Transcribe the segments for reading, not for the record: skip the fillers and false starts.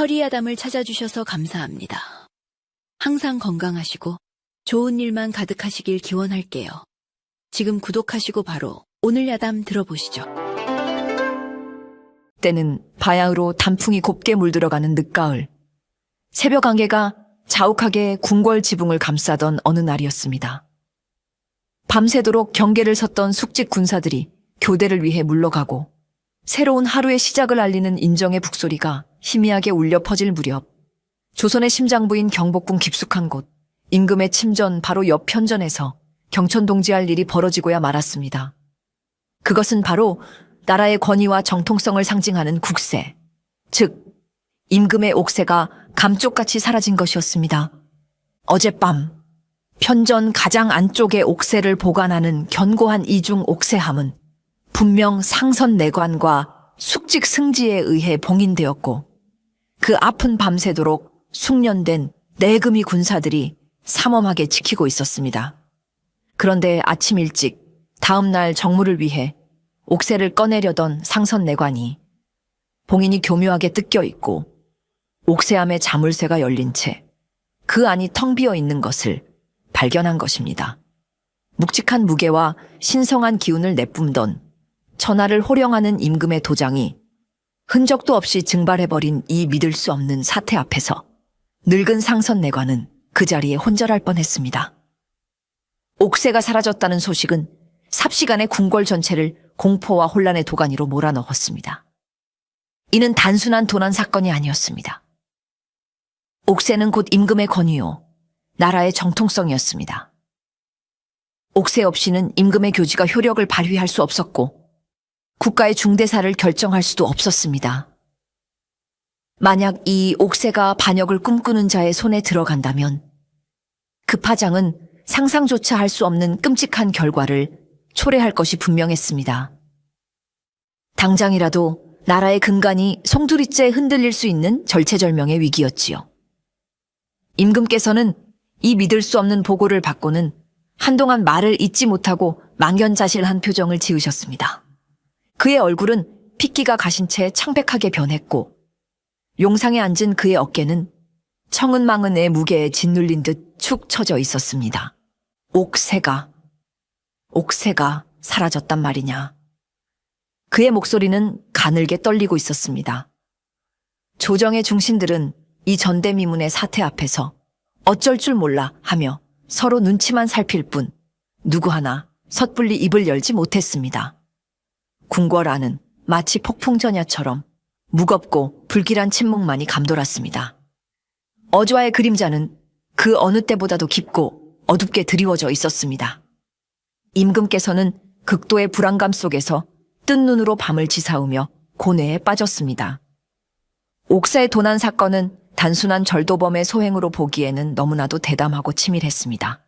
허리야담을 찾아주셔서 감사합니다. 항상 건강하시고 좋은 일만 가득하시길 기원할게요. 지금 구독하시고 바로 오늘 야담 들어보시죠. 때는 바야흐로 단풍이 곱게 물들어가는 늦가을. 새벽 안개가 자욱하게 궁궐 지붕을 감싸던 어느 날이었습니다. 밤새도록 경계를 섰던 숙직 군사들이 교대를 위해 물러가고 새로운 하루의 시작을 알리는 인정의 북소리가 희미하게 울려 퍼질 무렵 조선의 심장부인 경복궁 깊숙한 곳 임금의 침전 바로 옆 편전에서 경천동지할 일이 벌어지고야 말았습니다. 그것은 바로 나라의 권위와 정통성을 상징하는 국세, 즉 임금의 옥새가 감쪽같이 사라진 것이었습니다. 어젯밤 편전 가장 안쪽에 옥새를 보관하는 견고한 이중 옥새함은 분명 상선 내관과 숙직 승지에 의해 봉인되었고 그 앞은 밤새도록 숙련된 내금이 군사들이 삼엄하게 지키고 있었습니다. 그런데 아침 일찍 다음 날 정무를 위해 옥새를 꺼내려던 상선 내관이 봉인이 교묘하게 뜯겨 있고 옥새함의 자물쇠가 열린 채 그 안이 텅 비어 있는 것을 발견한 것입니다. 묵직한 무게와 신성한 기운을 내뿜던 천하를 호령하는 임금의 도장이 흔적도 없이 증발해버린 이 믿을 수 없는 사태 앞에서 늙은 상선 내관은 그 자리에 혼절할 뻔했습니다. 옥새가 사라졌다는 소식은 삽시간에 궁궐 전체를 공포와 혼란의 도가니로 몰아넣었습니다. 이는 단순한 도난 사건이 아니었습니다. 옥새는 곧 임금의 권위요, 나라의 정통성이었습니다. 옥새 없이는 임금의 교지가 효력을 발휘할 수 없었고 국가의 중대사를 결정할 수도 없었습니다. 만약 이 옥새가 반역을 꿈꾸는 자의 손에 들어간다면 그 파장은 상상조차 할 수 없는 끔찍한 결과를 초래할 것이 분명했습니다. 당장이라도 나라의 근간이 송두리째 흔들릴 수 있는 절체절명의 위기였지요. 임금께서는 이 믿을 수 없는 보고를 받고는 한동안 말을 잇지 못하고 망연자실한 표정을 지으셨습니다. 그의 얼굴은 핏기가 가신 채 창백하게 변했고 용상에 앉은 그의 어깨는 청은망은의 무게에 짓눌린 듯 축 처져 있었습니다. 옥새가 사라졌단 말이냐. 그의 목소리는 가늘게 떨리고 있었습니다. 조정의 중신들은 이 전대미문의 사태 앞에서 어쩔 줄 몰라 하며 서로 눈치만 살필 뿐 누구 하나 섣불리 입을 열지 못했습니다. 궁궐 안은 마치 폭풍전야처럼 무겁고 불길한 침묵만이 감돌았습니다. 어좌의 그림자는 그 어느 때보다도 깊고 어둡게 드리워져 있었습니다. 임금께서는 극도의 불안감 속에서 뜬 눈으로 밤을 지사우며 고뇌에 빠졌습니다. 옥사의 도난 사건은 단순한 절도범의 소행으로 보기에는 너무나도 대담하고 치밀했습니다.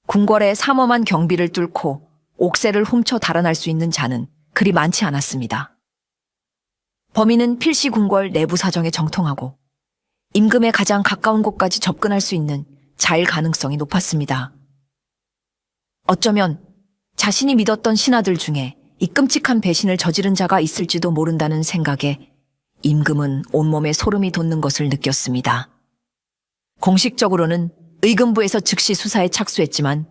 궁궐의 삼엄한 경비를 뚫고 옥새를 훔쳐 달아날 수 있는 자는 그리 많지 않았습니다. 범인은 필시 궁궐 내부 사정에 정통하고 임금의 가장 가까운 곳까지 접근할 수 있는 자일 가능성이 높았습니다. 어쩌면 자신이 믿었던 신하들 중에 이 끔찍한 배신을 저지른 자가 있을지도 모른다는 생각에 임금은 온몸에 소름이 돋는 것을 느꼈습니다. 공식적으로는 의금부에서 즉시 수사에 착수했지만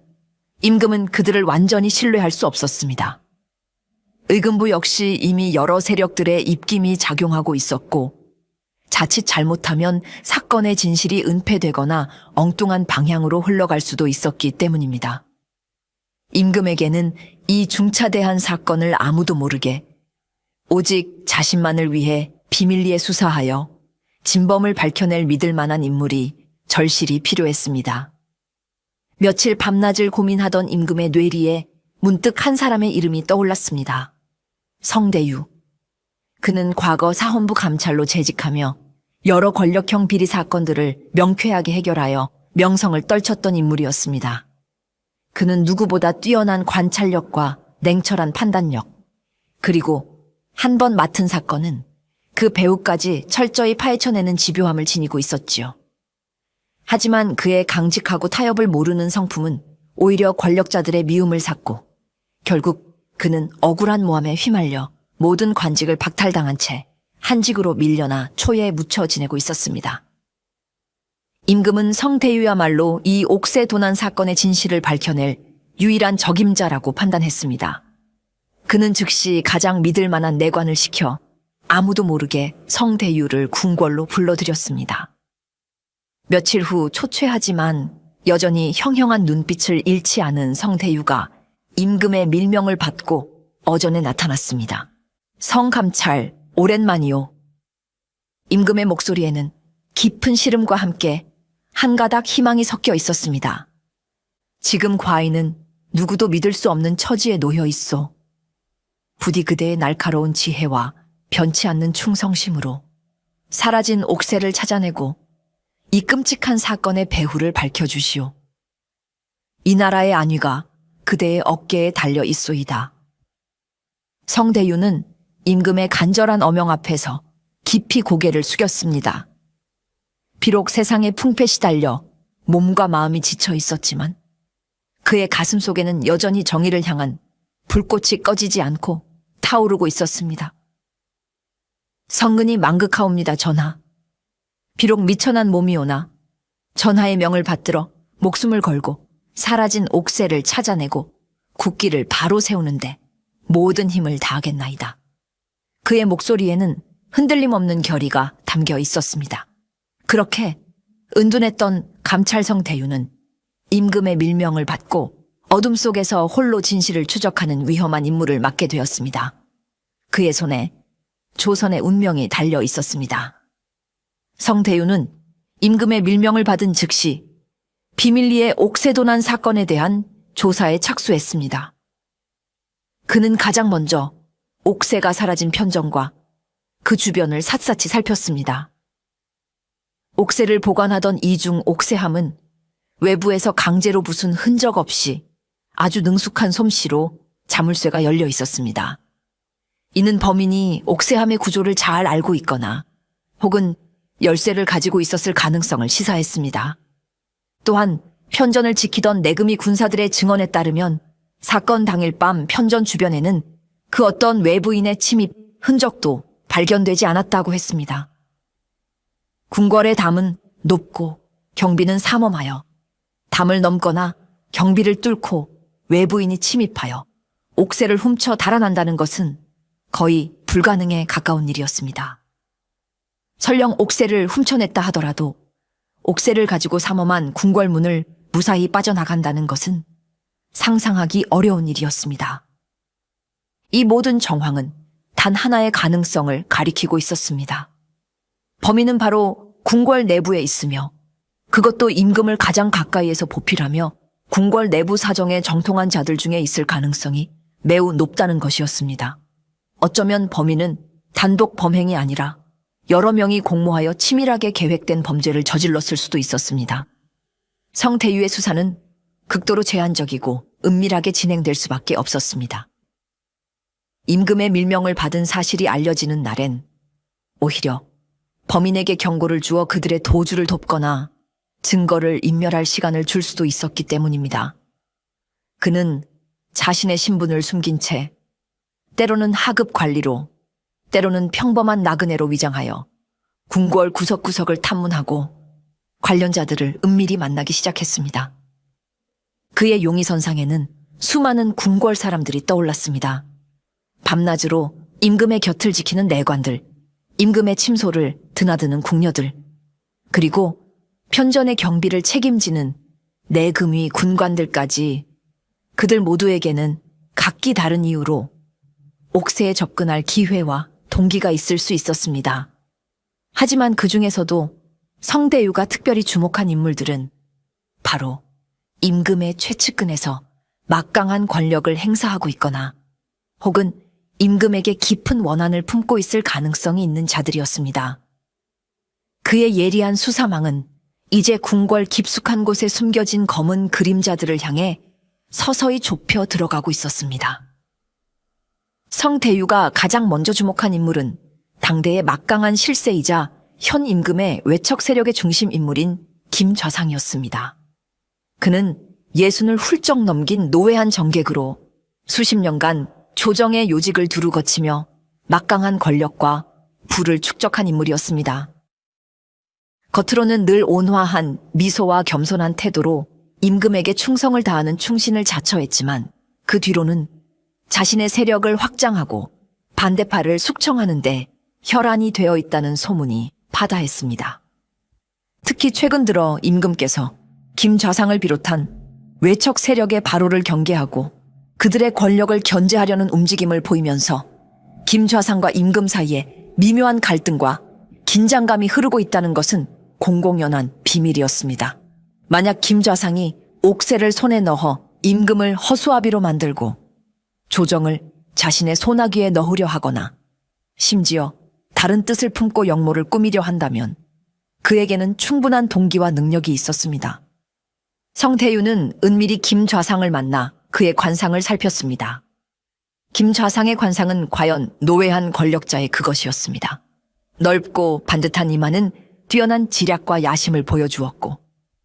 임금은 그들을 완전히 신뢰할 수 없었습니다. 의금부 역시 이미 여러 세력들의 입김이 작용하고 있었고 자칫 잘못하면 사건의 진실이 은폐되거나 엉뚱한 방향으로 흘러갈 수도 있었기 때문입니다. 임금에게는 이 중차대한 사건을 아무도 모르게 오직 자신만을 위해 비밀리에 수사하여 진범을 밝혀낼 믿을 만한 인물이 절실히 필요했습니다. 며칠 밤낮을 고민하던 임금의 뇌리에 문득 한 사람의 이름이 떠올랐습니다. 성대유. 그는 과거 사헌부 감찰로 재직하며 여러 권력형 비리 사건들을 명쾌하게 해결하여 명성을 떨쳤던 인물이었습니다. 그는 누구보다 뛰어난 관찰력과 냉철한 판단력, 그리고 한 번 맡은 사건은 그 배후까지 철저히 파헤쳐내는 집요함을 지니고 있었지요. 하지만 그의 강직하고 타협을 모르는 성품은 오히려 권력자들의 미움을 샀고 결국 그는 억울한 모함에 휘말려 모든 관직을 박탈당한 채 한직으로 밀려나 초예에 묻혀 지내고 있었습니다. 임금은 성대유야말로 이 옥새 도난 사건의 진실을 밝혀낼 유일한 적임자라고 판단했습니다. 그는 즉시 가장 믿을 만한 내관을 시켜 아무도 모르게 성대유를 궁궐로 불러들였습니다. 며칠 후 초췌하지만 여전히 형형한 눈빛을 잃지 않은 성대유가 임금의 밀명을 받고 어전에 나타났습니다. 성감찰, 오랜만이요. 임금의 목소리에는 깊은 시름과 함께 한 가닥 희망이 섞여 있었습니다. 지금 과인은 누구도 믿을 수 없는 처지에 놓여 있어. 부디 그대의 날카로운 지혜와 변치 않는 충성심으로 사라진 옥새를 찾아내고 이 끔찍한 사건의 배후를 밝혀주시오. 이 나라의 안위가 그대의 어깨에 달려 있소이다. 성대유는 임금의 간절한 어명 앞에서 깊이 고개를 숙였습니다. 비록 세상에 풍패 시달려 몸과 마음이 지쳐 있었지만 그의 가슴 속에는 여전히 정의를 향한 불꽃이 꺼지지 않고 타오르고 있었습니다. 성근이 망극하옵니다, 전하. 비록 미천한 몸이오나 전하의 명을 받들어 목숨을 걸고 사라진 옥새를 찾아내고 국기를 바로 세우는데 모든 힘을 다하겠나이다. 그의 목소리에는 흔들림 없는 결의가 담겨 있었습니다. 그렇게 은둔했던 감찰성 대유는 임금의 밀명을 받고 어둠 속에서 홀로 진실을 추적하는 위험한 임무를 맡게 되었습니다. 그의 손에 조선의 운명이 달려 있었습니다. 성대유는 임금의 밀명을 받은 즉시 비밀리에 옥새도난 사건에 대한 조사에 착수했습니다. 그는 가장 먼저 옥새가 사라진 편전과 그 주변을 샅샅이 살폈습니다. 옥새를 보관하던 이중 옥새함은 외부에서 강제로 부순 흔적 없이 아주 능숙한 솜씨로 자물쇠가 열려 있었습니다. 이는 범인이 옥새함의 구조를 잘 알고 있거나 혹은 열쇠를 가지고 있었을 가능성을 시사했습니다. 또한 편전을 지키던 내금이 군사들의 증언에 따르면 사건 당일 밤 편전 주변에는 그 어떤 외부인의 침입 흔적도 발견되지 않았다고 했습니다. 궁궐의 담은 높고 경비는 삼엄하여 담을 넘거나 경비를 뚫고 외부인이 침입하여 옥새를 훔쳐 달아난다는 것은 거의 불가능에 가까운 일이었습니다. 설령 옥새를 훔쳐냈다 하더라도 옥새를 가지고 삼엄한 궁궐문을 무사히 빠져나간다는 것은 상상하기 어려운 일이었습니다. 이 모든 정황은 단 하나의 가능성을 가리키고 있었습니다. 범인은 바로 궁궐 내부에 있으며 그것도 임금을 가장 가까이에서 보필하며 궁궐 내부 사정에 정통한 자들 중에 있을 가능성이 매우 높다는 것이었습니다. 어쩌면 범인은 단독 범행이 아니라 여러 명이 공모하여 치밀하게 계획된 범죄를 저질렀을 수도 있었습니다. 성대유의 수사는 극도로 제한적이고 은밀하게 진행될 수밖에 없었습니다. 임금의 밀명을 받은 사실이 알려지는 날엔 오히려 범인에게 경고를 주어 그들의 도주를 돕거나 증거를 인멸할 시간을 줄 수도 있었기 때문입니다. 그는 자신의 신분을 숨긴 채 때로는 하급 관리로 때로는 평범한 나그네로 위장하여 궁궐 구석구석을 탐문하고 관련자들을 은밀히 만나기 시작했습니다. 그의 용의선상에는 수많은 궁궐 사람들이 떠올랐습니다. 밤낮으로 임금의 곁을 지키는 내관들, 임금의 침소를 드나드는 궁녀들, 그리고 편전의 경비를 책임지는 내금위 군관들까지 그들 모두에게는 각기 다른 이유로 옥새에 접근할 기회와 동기가 있을 수 있었습니다. 하지만 그 중에서도 성대유가 특별히 주목한 인물들은 바로 임금의 최측근에서 막강한 권력을 행사하고 있거나 혹은 임금에게 깊은 원한을 품고 있을 가능성이 있는 자들이었습니다. 그의 예리한 수사망은 이제 궁궐 깊숙한 곳에 숨겨진 검은 그림자들을 향해 서서히 좁혀 들어가고 있었습니다. 성대유가 가장 먼저 주목한 인물은 당대의 막강한 실세이자 현 임금의 외척 세력의 중심 인물인 김좌상이었습니다. 그는 예순을 훌쩍 넘긴 노회한 정객으로 수십 년간 조정의 요직을 두루 거치며 막강한 권력과 부를 축적한 인물이었습니다. 겉으로는 늘 온화한 미소와 겸손한 태도로 임금에게 충성을 다하는 충신을 자처했지만 그 뒤로는 자신의 세력을 확장하고 반대파를 숙청하는데 혈안이 되어 있다는 소문이 파다했습니다. 특히 최근 들어 임금께서 김좌상을 비롯한 외척 세력의 발호를 경계하고 그들의 권력을 견제하려는 움직임을 보이면서 김좌상과 임금 사이에 미묘한 갈등과 긴장감이 흐르고 있다는 것은 공공연한 비밀이었습니다. 만약 김좌상이 옥새를 손에 넣어 임금을 허수아비로 만들고 조정을 자신의 소나기에 넣으려 하거나 심지어 다른 뜻을 품고 역모를 꾸미려 한다면 그에게는 충분한 동기와 능력이 있었습니다. 성태유는 은밀히 김좌상을 만나 그의 관상을 살폈습니다. 김좌상의 관상은 과연 노회한 권력자의 그것이었습니다. 넓고 반듯한 이마는 뛰어난 지략과 야심을 보여주었고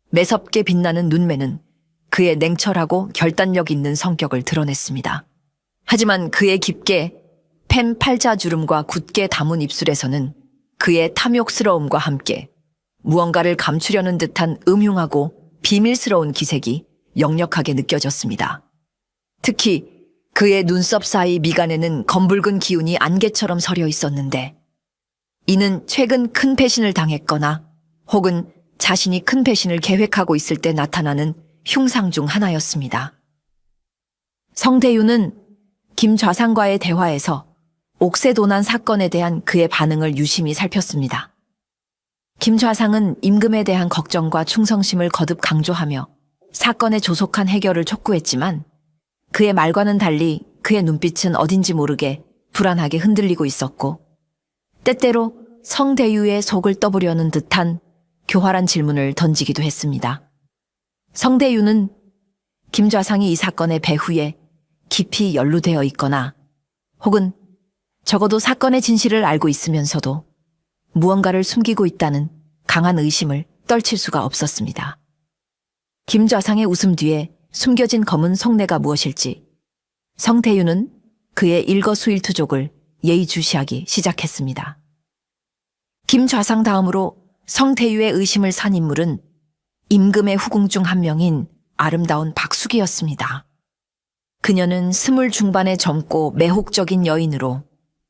매섭게 빛나는 눈매는 그의 냉철하고 결단력 있는 성격을 드러냈습니다. 하지만 그의 깊게 펜 팔자주름과 굳게 담은 입술에서는 그의 탐욕스러움과 함께 무언가를 감추려는 듯한 음흉하고 비밀스러운 기색이 역력하게 느껴졌습니다. 특히 그의 눈썹 사이 미간에는 검붉은 기운이 안개처럼 서려 있었는데 이는 최근 큰 배신을 당했거나 혹은 자신이 큰 배신을 계획하고 있을 때 나타나는 흉상 중 하나였습니다. 성대유는 김좌상과의 대화에서 옥새도난 사건에 대한 그의 반응을 유심히 살폈습니다. 김좌상은 임금에 대한 걱정과 충성심을 거듭 강조하며 사건의 조속한 해결을 촉구했지만 그의 말과는 달리 그의 눈빛은 어딘지 모르게 불안하게 흔들리고 있었고 때때로 성대유의 속을 떠보려는 듯한 교활한 질문을 던지기도 했습니다. 성대유는 김좌상이 이 사건의 배후에 깊이 연루되어 있거나 혹은 적어도 사건의 진실을 알고 있으면서도 무언가를 숨기고 있다는 강한 의심을 떨칠 수가 없었습니다. 김좌상의 웃음 뒤에 숨겨진 검은 속내가 무엇일지 성태유는 그의 일거수일투족을 예의주시하기 시작했습니다. 김좌상 다음으로 성태유의 의심을 산 인물은 임금의 후궁 중 한 명인 아름다운 박숙이었습니다. 그녀는 20 중반의 젊고 매혹적인 여인으로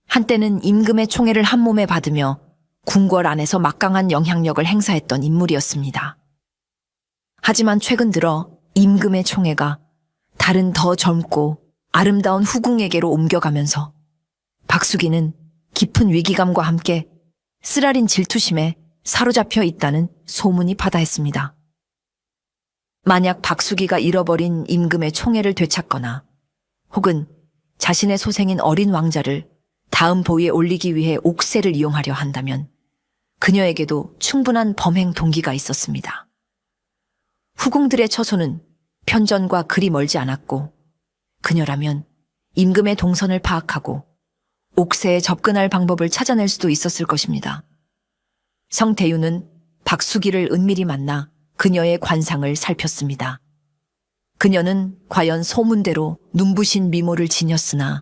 한때는 임금의 총애를 한 몸에 받으며 궁궐 안에서 막강한 영향력을 행사했던 인물이었습니다. 하지만 최근 들어 임금의 총애가 다른 더 젊고 아름다운 후궁에게로 옮겨가면서 박숙이는 깊은 위기감과 함께 쓰라린 질투심에 사로잡혀 있다는 소문이 파다했습니다. 만약 박숙이가 잃어버린 임금의 총애를 되찾거나 혹은 자신의 소생인 어린 왕자를 다음 보위에 올리기 위해 옥새를 이용하려 한다면 그녀에게도 충분한 범행 동기가 있었습니다. 후궁들의 처소는 편전과 그리 멀지 않았고 그녀라면 임금의 동선을 파악하고 옥새에 접근할 방법을 찾아낼 수도 있었을 것입니다. 성대유는 박숙이를 은밀히 만나 그녀의 관상을 살폈습니다. 그녀는 과연 소문대로 눈부신 미모를 지녔으나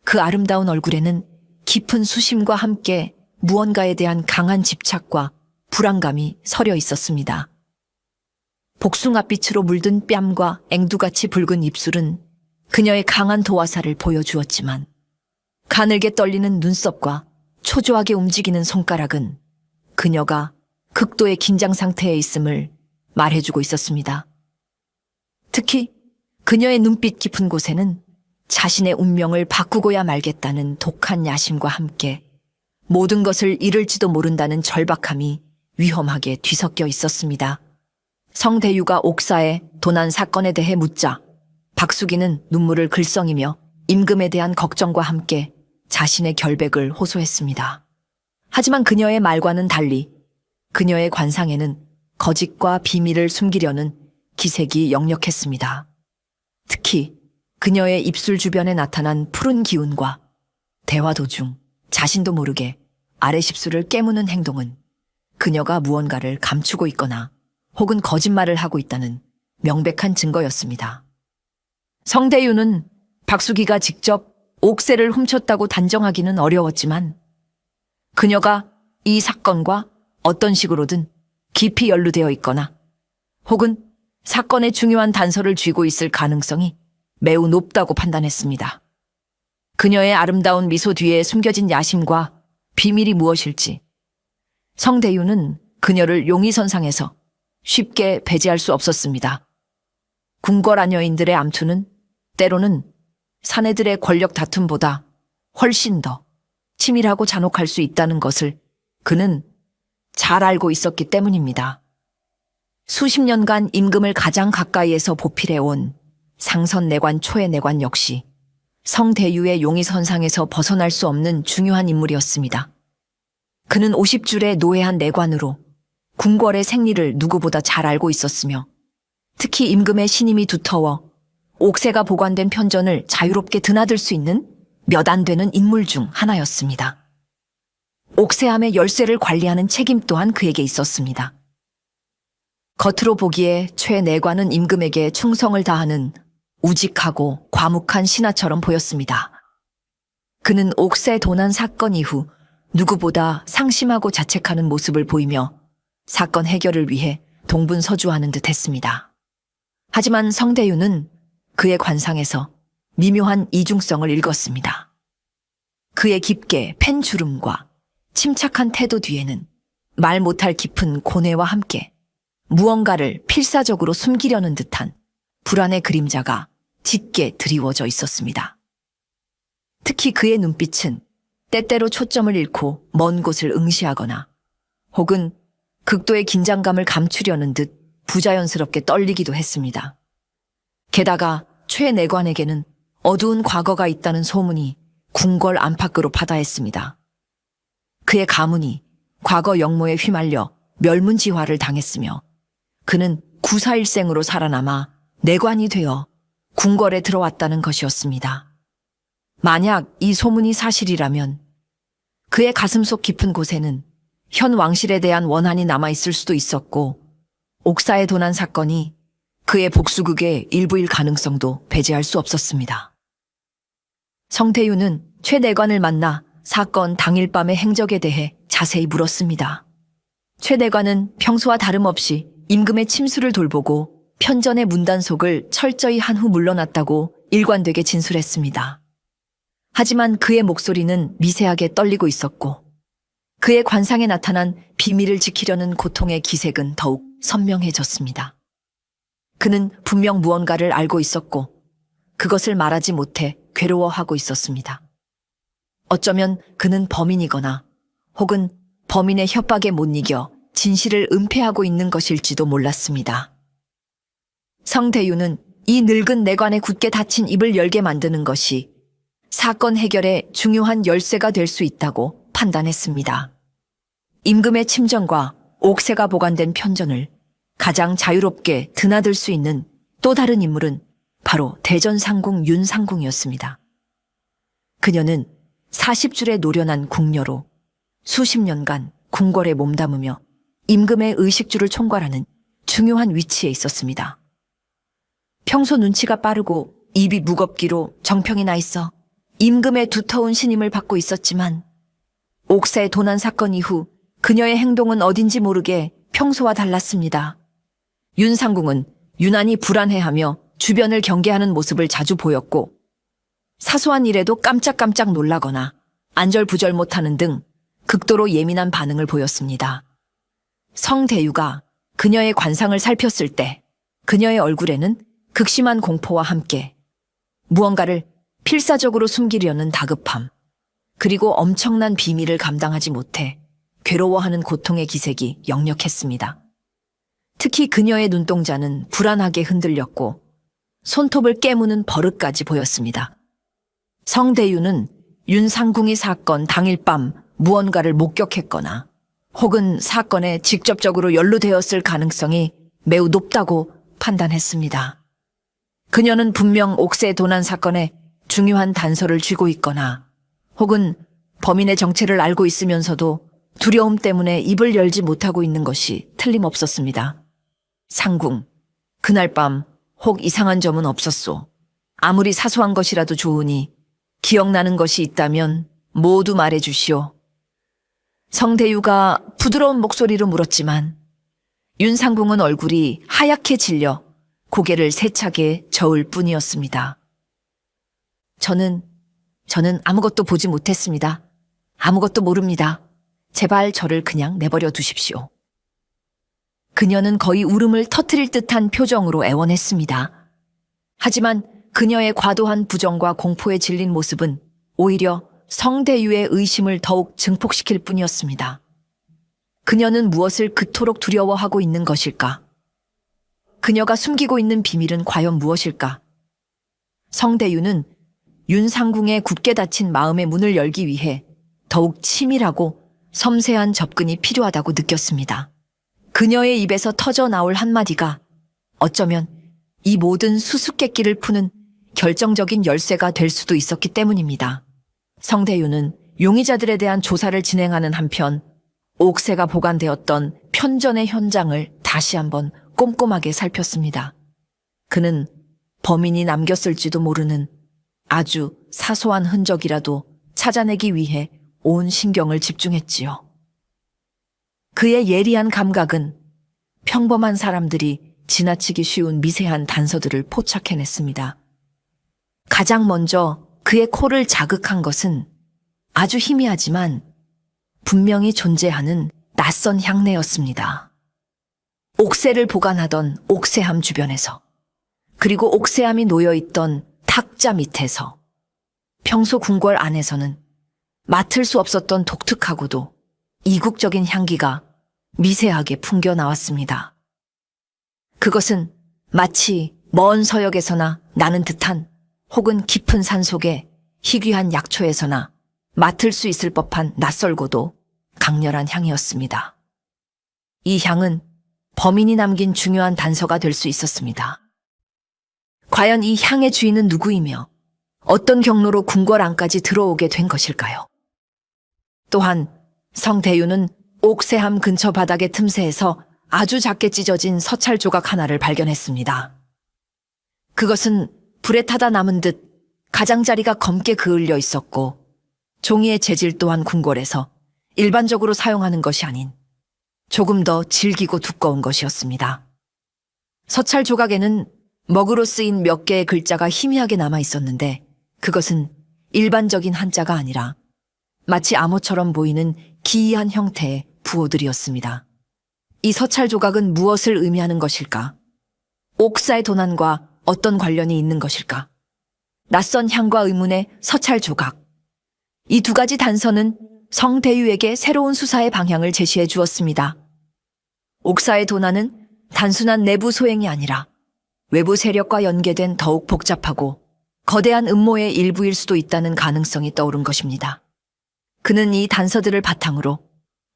그 아름다운 얼굴에는 깊은 수심과 함께 무언가에 대한 강한 집착과 불안감이 서려 있었습니다. 복숭아빛으로 물든 뺨과 앵두같이 붉은 입술은 그녀의 강한 도화살을 보여주었지만 가늘게 떨리는 눈썹과 초조하게 움직이는 손가락은 그녀가 극도의 긴장 상태에 있음을 말해주고 있었습니다. 특히 그녀의 눈빛 깊은 곳에는 자신의 운명을 바꾸고야 말겠다는 독한 야심과 함께 모든 것을 잃을지도 모른다는 절박함이 위험하게 뒤섞여 있었습니다. 성대유가 옥사에 도난 사건에 대해 묻자 박숙이는 눈물을 글썽이며 임금에 대한 걱정과 함께 자신의 결백을 호소했습니다. 하지만 그녀의 말과는 달리 그녀의 관상에는 거짓과 비밀을 숨기려는 기색이 역력했습니다. 특히 그녀의 입술 주변에 나타난 푸른 기운과 대화 도중 자신도 모르게 아랫입술을 깨무는 행동은 그녀가 무언가를 감추고 있거나 혹은 거짓말을 하고 있다는 명백한 증거였습니다. 성대유는 박숙이가 직접 옥새를 훔쳤다고 단정하기는 어려웠지만 그녀가 이 사건과 어떤 식으로든 깊이 연루되어 있거나 혹은 사건의 중요한 단서를 쥐고 있을 가능성이 매우 높다고 판단했습니다. 그녀의 아름다운 미소 뒤에 숨겨진 야심과 비밀이 무엇일지 성대유는 그녀를 용의선상에서 쉽게 배제할 수 없었습니다. 궁궐아녀인들의 암투는 때로는 사내들의 권력 다툼보다 훨씬 더 치밀하고 잔혹할 수 있다는 것을 그는 잘 알고 있었기 때문입니다. 수십 년간 임금을 가장 가까이에서 보필해온 상선내관 초해내관 역시 성대유의 용의선상에서 벗어날 수 없는 중요한 인물이었습니다. 그는 50줄의 노예한 내관으로 궁궐의 생리를 누구보다 잘 알고 있었으며 특히 임금의 신임이 두터워 옥새가 보관된 편전을 자유롭게 드나들 수 있는 몇 안 되는 인물 중 하나였습니다. 옥새함의 열쇠를 관리하는 책임 또한 그에게 있었습니다. 겉으로 보기에 최 내관은 임금에게 충성을 다하는 우직하고 과묵한 신하처럼 보였습니다. 그는 옥새 도난 사건 이후 누구보다 상심하고 자책하는 모습을 보이며 사건 해결을 위해 동분서주하는 듯 했습니다. 하지만 성대유는 그의 관상에서 미묘한 이중성을 읽었습니다. 그의 깊게 팬 주름과 침착한 태도 뒤에는 말 못할 깊은 고뇌와 함께 무언가를 필사적으로 숨기려는 듯한 불안의 그림자가 짙게 드리워져 있었습니다. 특히 그의 눈빛은 때때로 초점을 잃고 먼 곳을 응시하거나 혹은 극도의 긴장감을 감추려는 듯 부자연스럽게 떨리기도 했습니다. 게다가 최 내관에게는 어두운 과거가 있다는 소문이 궁궐 안팎으로 파다했습니다. 그의 가문이 과거 역모에 휘말려 멸문지화를 당했으며 그는 구사일생으로 살아남아 내관이 되어 궁궐에 들어왔다는 것이었습니다. 만약 이 소문이 사실이라면 그의 가슴속 깊은 곳에는 현 왕실에 대한 원한이 남아있을 수도 있었고 옥사의 도난 사건이 그의 복수극의 일부일 가능성도 배제할 수 없었습니다. 성태유는 최 내관을 만나 사건 당일 밤의 행적에 대해 자세히 물었습니다. 최 내관은 평소와 다름없이 임금의 침수를 돌보고 편전의 문단속을 철저히 한 후 물러났다고 일관되게 진술했습니다. 하지만 그의 목소리는 미세하게 떨리고 있었고 그의 관상에 나타난 비밀을 지키려는 고통의 기색은 더욱 선명해졌습니다. 그는 분명 무언가를 알고 있었고 그것을 말하지 못해 괴로워하고 있었습니다. 어쩌면 그는 범인이거나 혹은 범인의 협박에 못 이겨 진실을 은폐하고 있는 것일지도 몰랐습니다. 성대유는 이 늙은 내관에 굳게 닫힌 입을 열게 만드는 것이 사건 해결에 중요한 열쇠가 될 수 있다고 판단했습니다. 임금의 침전과 옥새가 보관된 편전을 가장 자유롭게 드나들 수 있는 또 다른 인물은 바로 대전상궁 윤상궁이었습니다. 그녀는 40줄의 노련한 궁녀로 수십 년간 궁궐에 몸담으며 임금의 의식주를 총괄하는 중요한 위치에 있었습니다. 평소 눈치가 빠르고 입이 무겁기로 정평이 나 있어 임금의 두터운 신임을 받고 있었지만 옥새 도난 사건 이후 그녀의 행동은 어딘지 모르게 평소와 달랐습니다. 윤상궁은 유난히 불안해하며 주변을 경계하는 모습을 자주 보였고 사소한 일에도 깜짝깜짝 놀라거나 안절부절 못하는 등 극도로 예민한 반응을 보였습니다. 성대유가 그녀의 관상을 살폈을 때 그녀의 얼굴에는 극심한 공포와 함께 무언가를 필사적으로 숨기려는 다급함, 그리고 엄청난 비밀을 감당하지 못해 괴로워하는 고통의 기색이 역력했습니다. 특히 그녀의 눈동자는 불안하게 흔들렸고 손톱을 깨무는 버릇까지 보였습니다. 성대유는 윤상궁이 사건 당일 밤 무언가를 목격했거나 혹은 사건에 직접적으로 연루되었을 가능성이 매우 높다고 판단했습니다. 그녀는 분명 옥새 도난 사건에 중요한 단서를 쥐고 있거나 혹은 범인의 정체를 알고 있으면서도 두려움 때문에 입을 열지 못하고 있는 것이 틀림없었습니다. 상궁, 그날 밤 혹 이상한 점은 없었소. 아무리 사소한 것이라도 좋으니 기억나는 것이 있다면 모두 말해주시오. 성대유가 부드러운 목소리로 물었지만 윤상궁은 얼굴이 하얗게 질려 고개를 세차게 저을 뿐이었습니다. 저는 아무것도 보지 못했습니다. 아무것도 모릅니다. 제발 저를 그냥 내버려 두십시오. 그녀는 거의 울음을 터뜨릴 듯한 표정으로 애원했습니다. 하지만 그녀의 과도한 부정과 공포에 질린 모습은 오히려 성대유의 의심을 더욱 증폭시킬 뿐이었습니다. 그녀는 무엇을 그토록 두려워하고 있는 것일까? 그녀가 숨기고 있는 비밀은 과연 무엇일까? 성대유는 윤상궁의 굳게 닫힌 마음의 문을 열기 위해 더욱 치밀하고 섬세한 접근이 필요하다고 느꼈습니다. 그녀의 입에서 터져 나올 한마디가 어쩌면 이 모든 수수께끼를 푸는 결정적인 열쇠가 될 수도 있었기 때문입니다. 성대유는 용의자들에 대한 조사를 진행하는 한편 옥새가 보관되었던 편전의 현장을 다시 한번 꼼꼼하게 살폈습니다. 그는 범인이 남겼을지도 모르는 아주 사소한 흔적이라도 찾아내기 위해 온 신경을 집중했지요. 그의 예리한 감각은 평범한 사람들이 지나치기 쉬운 미세한 단서들을 포착해냈습니다. 가장 먼저 그의 코를 자극한 것은 아주 희미하지만 분명히 존재하는 낯선 향내였습니다. 옥새를 보관하던 옥새함 주변에서, 그리고 옥새함이 놓여있던 탁자 밑에서, 평소 궁궐 안에서는 맡을 수 없었던 독특하고도 이국적인 향기가 미세하게 풍겨 나왔습니다. 그것은 마치 먼 서역에서나 나는 듯한 혹은 깊은 산속의 희귀한 약초에서나 맡을 수 있을 법한 낯설고도 강렬한 향이었습니다. 이 향은 범인이 남긴 중요한 단서가 될 수 있었습니다. 과연 이 향의 주인은 누구이며 어떤 경로로 궁궐 안까지 들어오게 된 것일까요? 또한 성대유는 옥새함 근처 바닥의 틈새에서 아주 작게 찢어진 서찰 조각 하나를 발견했습니다. 그것은 불에 타다 남은 듯 가장자리가 검게 그을려 있었고 종이의 재질 또한 궁궐에서 일반적으로 사용하는 것이 아닌 조금 더 질기고 두꺼운 것이었습니다. 서찰 조각에는 먹으로 쓰인 몇 개의 글자가 희미하게 남아 있었는데 그것은 일반적인 한자가 아니라 마치 암호처럼 보이는 기이한 형태의 부호들이었습니다. 이 서찰 조각은 무엇을 의미하는 것일까? 옥사의 도난과 어떤 관련이 있는 것일까? 낯선 향과 의문의 서찰 조각. 이 두 가지 단서는 성대유에게 새로운 수사의 방향을 제시해 주었습니다. 옥사의 도난은 단순한 내부 소행이 아니라 외부 세력과 연계된 더욱 복잡하고 거대한 음모의 일부일 수도 있다는 가능성이 떠오른 것입니다. 그는 이 단서들을 바탕으로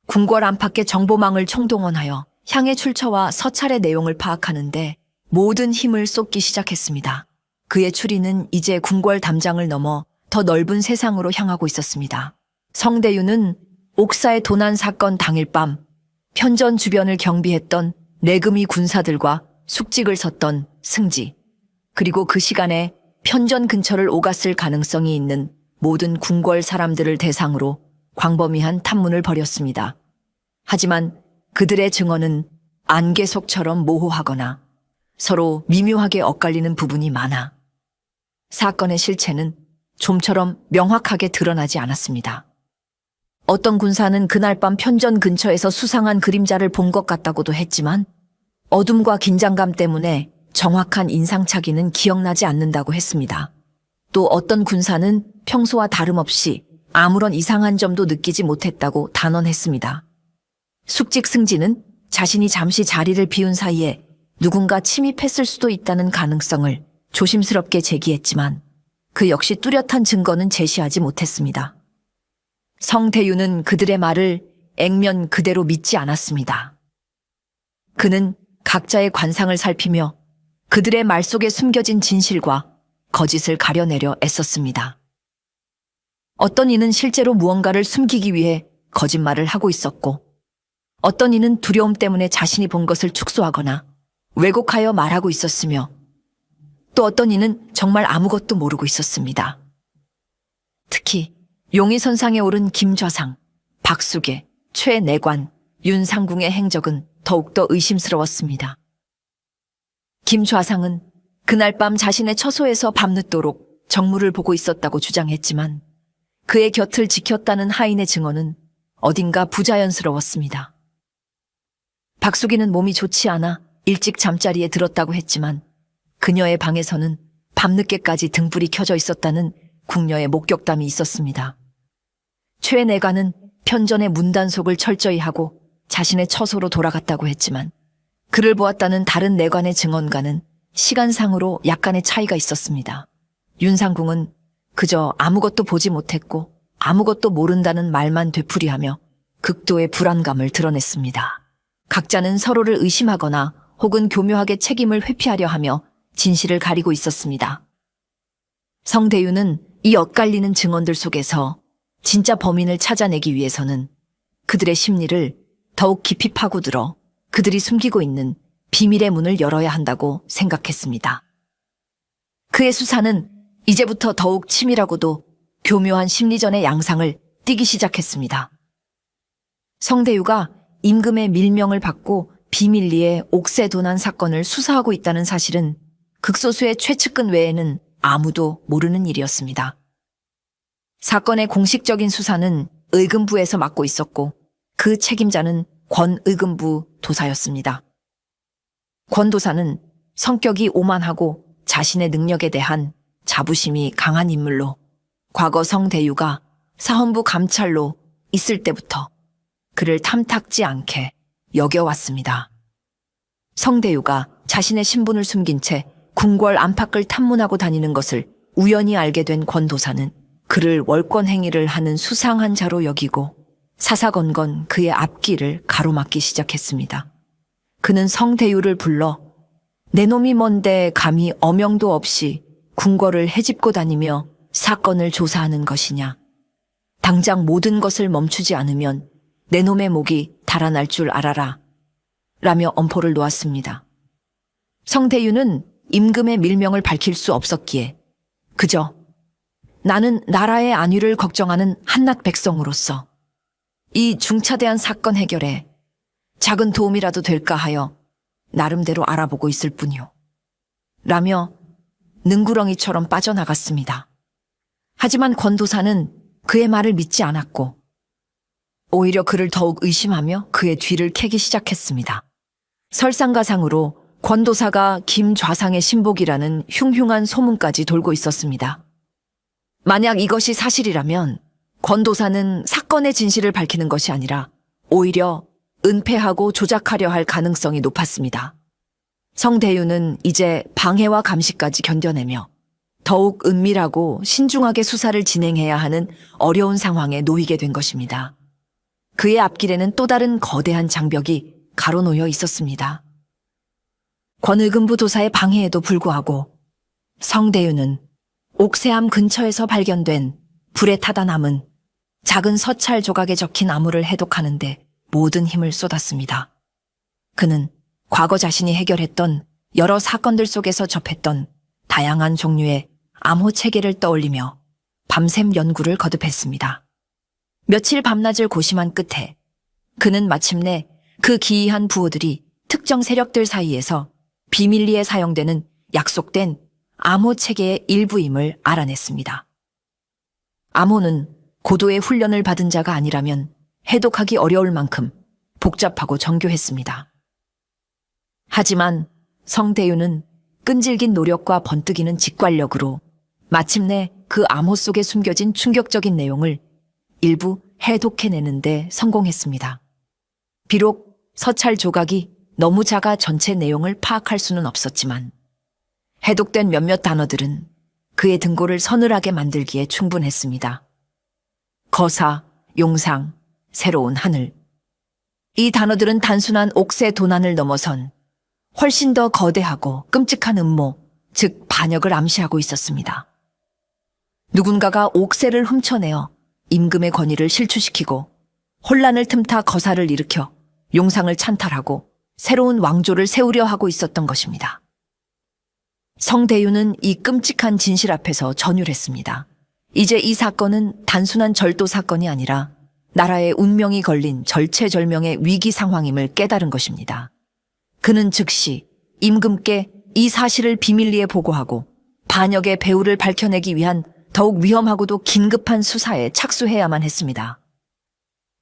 궁궐 안팎의 정보망을 총동원하여 향의 출처와 서찰의 내용을 파악하는데 모든 힘을 쏟기 시작했습니다. 그의 추리는 이제 궁궐 담장을 넘어 더 넓은 세상으로 향하고 있었습니다. 성대유는 옥사의 도난 사건 당일 밤 편전 주변을 경비했던 내금위 군사들과 숙직을 섰던 승지, 그리고 그 시간에 편전 근처를 오갔을 가능성이 있는 모든 궁궐 사람들을 대상으로 광범위한 탐문을 벌였습니다. 하지만 그들의 증언은 안개 속처럼 모호하거나 서로 미묘하게 엇갈리는 부분이 많아 사건의 실체는 좀처럼 명확하게 드러나지 않았습니다. 어떤 군사는 그날 밤 편전 근처에서 수상한 그림자를 본 것 같다고도 했지만 어둠과 긴장감 때문에 정확한 인상착의는 기억나지 않는다고 했습니다. 또 어떤 군사는 평소와 다름없이 아무런 이상한 점도 느끼지 못했다고 단언했습니다. 숙직 승지는 자신이 잠시 자리를 비운 사이에 누군가 침입했을 수도 있다는 가능성을 조심스럽게 제기했지만 그 역시 뚜렷한 증거는 제시하지 못했습니다. 성대유는 그들의 말을 액면 그대로 믿지 않았습니다. 그는 각자의 관상을 살피며 그들의 말 속에 숨겨진 진실과 거짓을 가려내려 애썼습니다. 어떤 이는 실제로 무언가를 숨기기 위해 거짓말을 하고 있었고, 어떤 이는 두려움 때문에 자신이 본 것을 축소하거나 왜곡하여 말하고 있었으며, 또 어떤 이는 정말 아무것도 모르고 있었습니다. 특히 용의선상에 오른 김좌상, 박수계, 최내관, 윤상궁의 행적은 더욱더 의심스러웠습니다. 김 좌상은 그날 밤 자신의 처소에서 밤늦도록 정무를 보고 있었다고 주장했지만 그의 곁을 지켰다는 하인의 증언은 어딘가 부자연스러웠습니다. 박숙이는 몸이 좋지 않아 일찍 잠자리에 들었다고 했지만 그녀의 방에서는 밤늦게까지 등불이 켜져 있었다는 궁녀의 목격담이 있었습니다. 최 내관은 편전의 문단속을 철저히 하고 자신의 처소로 돌아갔다고 했지만 그를 보았다는 다른 내관의 증언과는 시간상으로 약간의 차이가 있었습니다. 윤상궁은 그저 아무것도 보지 못했고 아무것도 모른다는 말만 되풀이하며 극도의 불안감을 드러냈습니다. 각자는 서로를 의심하거나 혹은 교묘하게 책임을 회피하려 하며 진실을 가리고 있었습니다. 성대유는 이 엇갈리는 증언들 속에서 진짜 범인을 찾아내기 위해서는 그들의 심리를 더욱 깊이 파고들어 그들이 숨기고 있는 비밀의 문을 열어야 한다고 생각했습니다. 그의 수사는 이제부터 더욱 치밀하고도 교묘한 심리전의 양상을 띠기 시작했습니다. 성대유가 임금의 밀명을 받고 비밀리에 옥새 도난 사건을 수사하고 있다는 사실은 극소수의 최측근 외에는 아무도 모르는 일이었습니다. 사건의 공식적인 수사는 의금부에서 맡고 있었고 그 책임자는 권 의금부 도사였습니다. 권 도사는 성격이 오만하고 자신의 능력에 대한 자부심이 강한 인물로 과거 성대유가 사헌부 감찰로 있을 때부터 그를 탐탁지 않게 여겨왔습니다. 성대유가 자신의 신분을 숨긴 채 궁궐 안팎을 탐문하고 다니는 것을 우연히 알게 된 권 도사는 그를 월권 행위를 하는 수상한 자로 여기고 사사건건 그의 앞길을 가로막기 시작했습니다. 그는 성대유를 불러 내 놈이 뭔데 감히 어명도 없이 궁궐을 헤집고 다니며 사건을 조사하는 것이냐. 당장 모든 것을 멈추지 않으면 내 놈의 목이 달아날 줄 알아라. 라며 엄포를 놓았습니다. 성대유는 임금의 밀명을 밝힐 수 없었기에 그저 나는 나라의 안위를 걱정하는 한낱 백성으로서 이 중차대한 사건 해결에 작은 도움이라도 될까 하여 나름대로 알아보고 있을 뿐이요. 라며 능구렁이처럼 빠져나갔습니다. 하지만 권도사는 그의 말을 믿지 않았고 오히려 그를 더욱 의심하며 그의 뒤를 캐기 시작했습니다. 설상가상으로 권도사가 김 좌상의 신복이라는 흉흉한 소문까지 돌고 있었습니다. 만약 이것이 사실이라면 권도사는 사건의 진실을 밝히는 것이 아니라 오히려 은폐하고 조작하려 할 가능성이 높았습니다. 성대유는 이제 방해와 감시까지 견뎌내며 더욱 은밀하고 신중하게 수사를 진행해야 하는 어려운 상황에 놓이게 된 것입니다. 그의 앞길에는 또 다른 거대한 장벽이 가로놓여 있었습니다. 권의금부 도사의 방해에도 불구하고 성대유는 옥새암 근처에서 발견된 불에 타다 남은 작은 서찰 조각에 적힌 암호를 해독하는데 모든 힘을 쏟았습니다. 그는 과거 자신이 해결했던 여러 사건들 속에서 접했던 다양한 종류의 암호 체계를 떠올리며 밤샘 연구를 거듭했습니다. 며칠 밤낮을 고심한 끝에 그는 마침내 그 기이한 부호들이 특정 세력들 사이에서 비밀리에 사용되는 약속된 암호 체계의 일부임을 알아냈습니다. 암호는 고도의 훈련을 받은 자가 아니라면 해독하기 어려울 만큼 복잡하고 정교했습니다. 하지만 성대유는 끈질긴 노력과 번뜩이는 직관력으로 마침내 그 암호 속에 숨겨진 충격적인 내용을 일부 해독해내는데 성공했습니다. 비록 서찰 조각이 너무 작아 전체 내용을 파악할 수는 없었지만 해독된 몇몇 단어들은 그의 등골을 서늘하게 만들기에 충분했습니다. 거사, 용상, 새로운 하늘. 이 단어들은 단순한 옥새 도난을 넘어선 훨씬 더 거대하고 끔찍한 음모, 즉 반역을 암시하고 있었습니다. 누군가가 옥새를 훔쳐내어 임금의 권위를 실추시키고 혼란을 틈타 거사를 일으켜 용상을 찬탈하고 새로운 왕조를 세우려 하고 있었던 것입니다. 성대유는 이 끔찍한 진실 앞에서 전율했습니다. 이제 이 사건은 단순한 절도 사건이 아니라 나라의 운명이 걸린 절체절명의 위기 상황임을 깨달은 것입니다. 그는 즉시 임금께 이 사실을 비밀리에 보고하고 반역의 배후를 밝혀내기 위한 더욱 위험하고도 긴급한 수사에 착수해야만 했습니다.